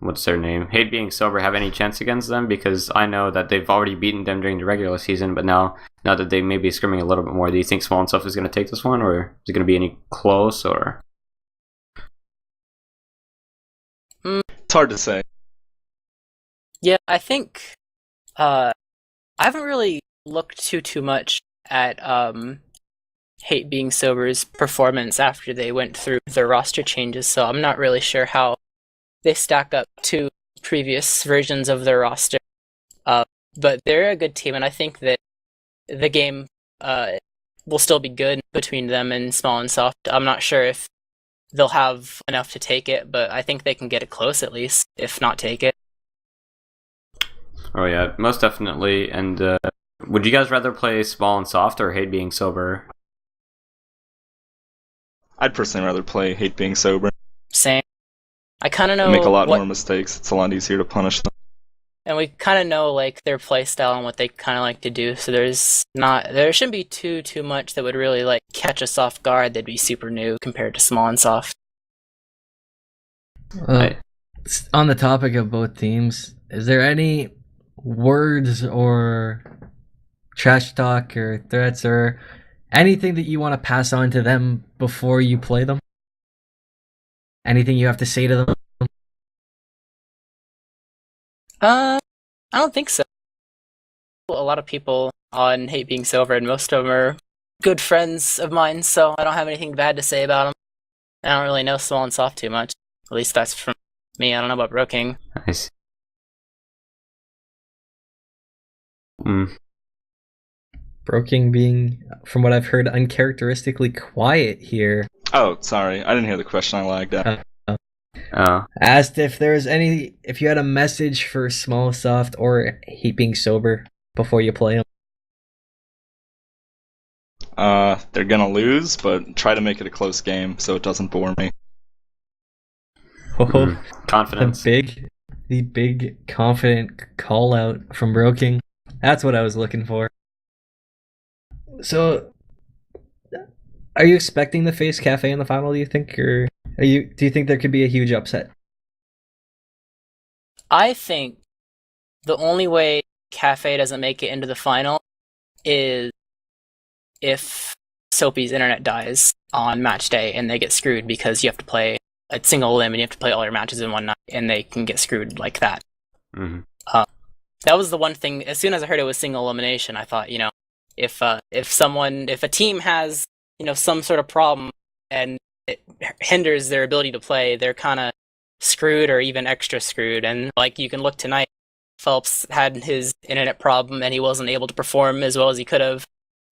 what's their name? Hate Being Sober have any chance against them? Because I know that they've already beaten them during the regular season, but now that they may be scrimming a little bit more, do you think Small and Soft is going to take this one, or is it going to be any close? Or It's hard to say. Yeah, I think I haven't really looked too much at Hate Being Sober's performance after they went through their roster changes, so I'm not really sure how they stack up to previous versions of their roster. But they're a good team, and I think that the game will still be good between them and Small and Soft. I'm not sure if they'll have enough to take it, but I think they can get it close at least, if not take it. oh yeah, most definitely. And would you guys rather play Small and Soft or Hate Being Sober? I'd personally rather play Hate Being Sober. Same. I kind of know Make a lot what, more mistakes. It's a lot easier to punish them. and we kind of know like their play style and what they kind of like to do. So there shouldn't be too much that would really like catch us off guard. That'd be super new compared to Small and Soft. On the topic of both teams, is there any words or trash talk or threats or anything that you want to pass on to them before you play them? Anything you have to say to them? I don't think so. A lot of people on Hate Being Sober, and most of them are good friends of mine, so I don't have anything bad to say about them. I don't really know Small and Soft too much. At least that's from me. I don't know about Brooking. Nice. Broking being, from what I've heard, uncharacteristically quiet here. Oh, sorry. I didn't hear the question. I lagged out. Oh. Asked if if you had a message for Small Soft or Hate Being Sober before you play them. They're gonna lose, but try to make it a close game so it doesn't bore me. Oh, Confidence. the big confident call out from Broking. That's what I was looking for. So, are you expecting to face Cafe in the final? Do you think, or do you think there could be a huge upset? I think the only way Cafe doesn't make it into the final is if Soapy's internet dies on match day and they get screwed because you have to play a single elim and you have to play all your matches in one night and they can get screwed like that. Mm-hmm. That was the one thing. As soon as I heard it was single elimination, I thought, if a team has some sort of problem and it hinders their ability to play, they're kind of screwed or even extra screwed. And like you can look tonight, Phelps had his internet problem and he wasn't able to perform as well as he could have.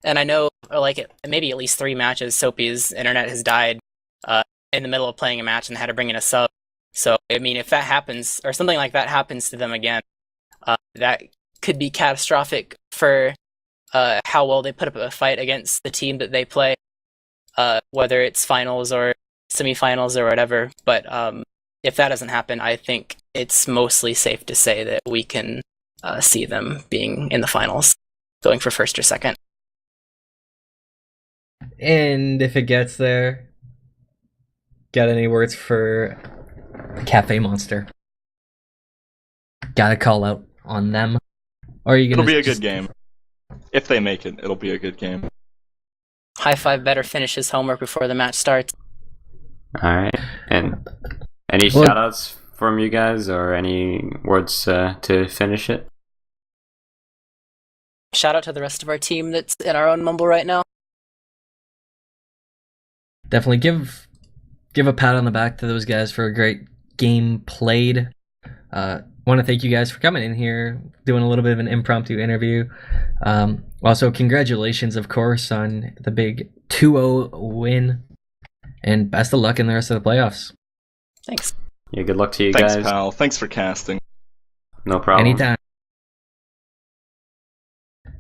And I know like maybe at least 3 matches, Soapy's internet has died in the middle of playing a match and had to bring in a sub. So I mean, if that happens or something like that happens to them again, that could be catastrophic for how well they put up a fight against the team that they play, whether it's finals or semifinals or whatever. But if that doesn't happen, I think it's mostly safe to say that we can see them being in the finals, going for first or second. And if it gets there, got any words for the Cafe Monster? Got a call out on them? Or are you gonna? It'll be a good game. If they make it, it'll be a good game. High Five better finish his homework before the match starts. Alright. And any Well- shoutouts from you guys or any words to finish it? Shout out to the rest of our team that's in our own mumble right now. Definitely give a pat on the back to those guys for a great game played. Want to thank you guys for coming in here, doing a little bit of an impromptu interview. Also, congratulations, of course, on the big 2-0 win, and best of luck in the rest of the playoffs. Thanks. Yeah, good luck to you Thanks, guys. pal. Thanks for casting. No problem. Anytime.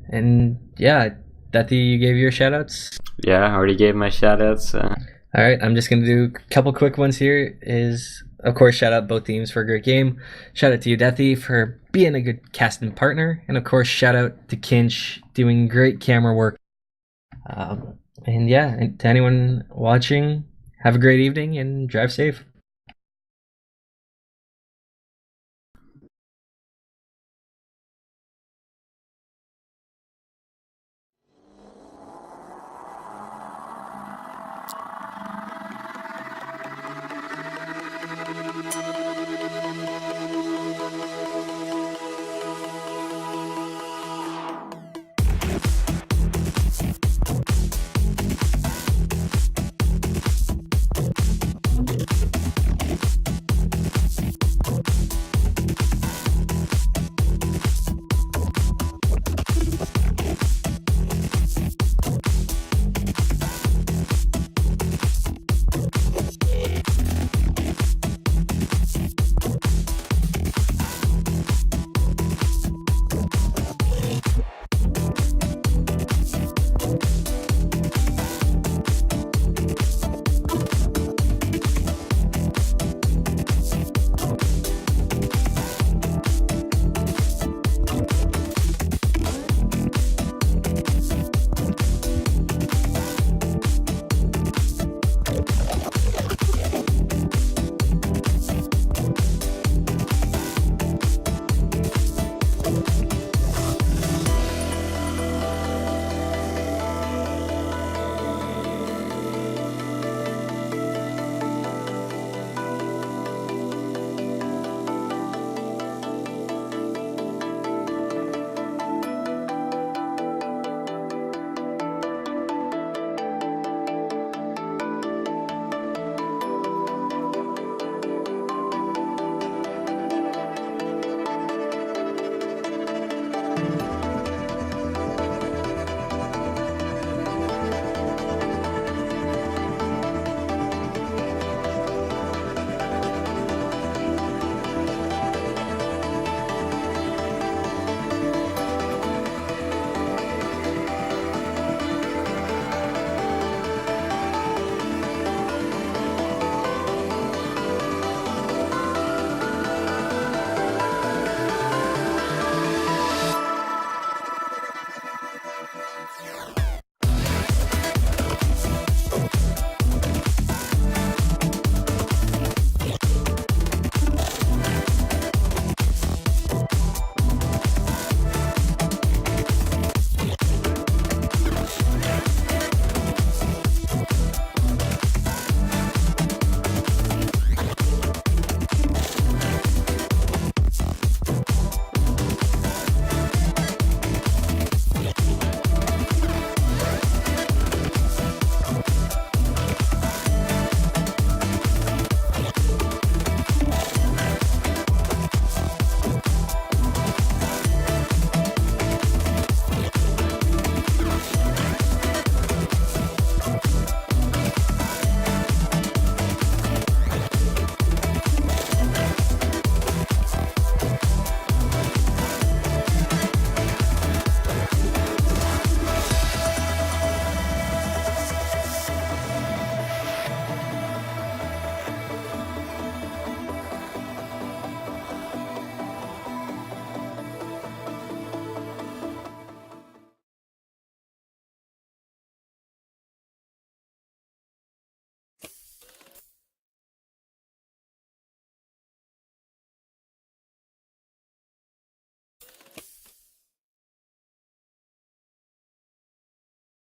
And yeah, Deathy, you gave your shoutouts. Yeah, I already gave my shoutouts. All right, I'm just gonna do a couple quick ones here. Is of course shout out both teams for a great game. Shout out to you, Deathy, for being a good casting partner, and of course shout out to Kinch doing great camera work. And yeah, and to anyone watching, have a great evening and drive safe.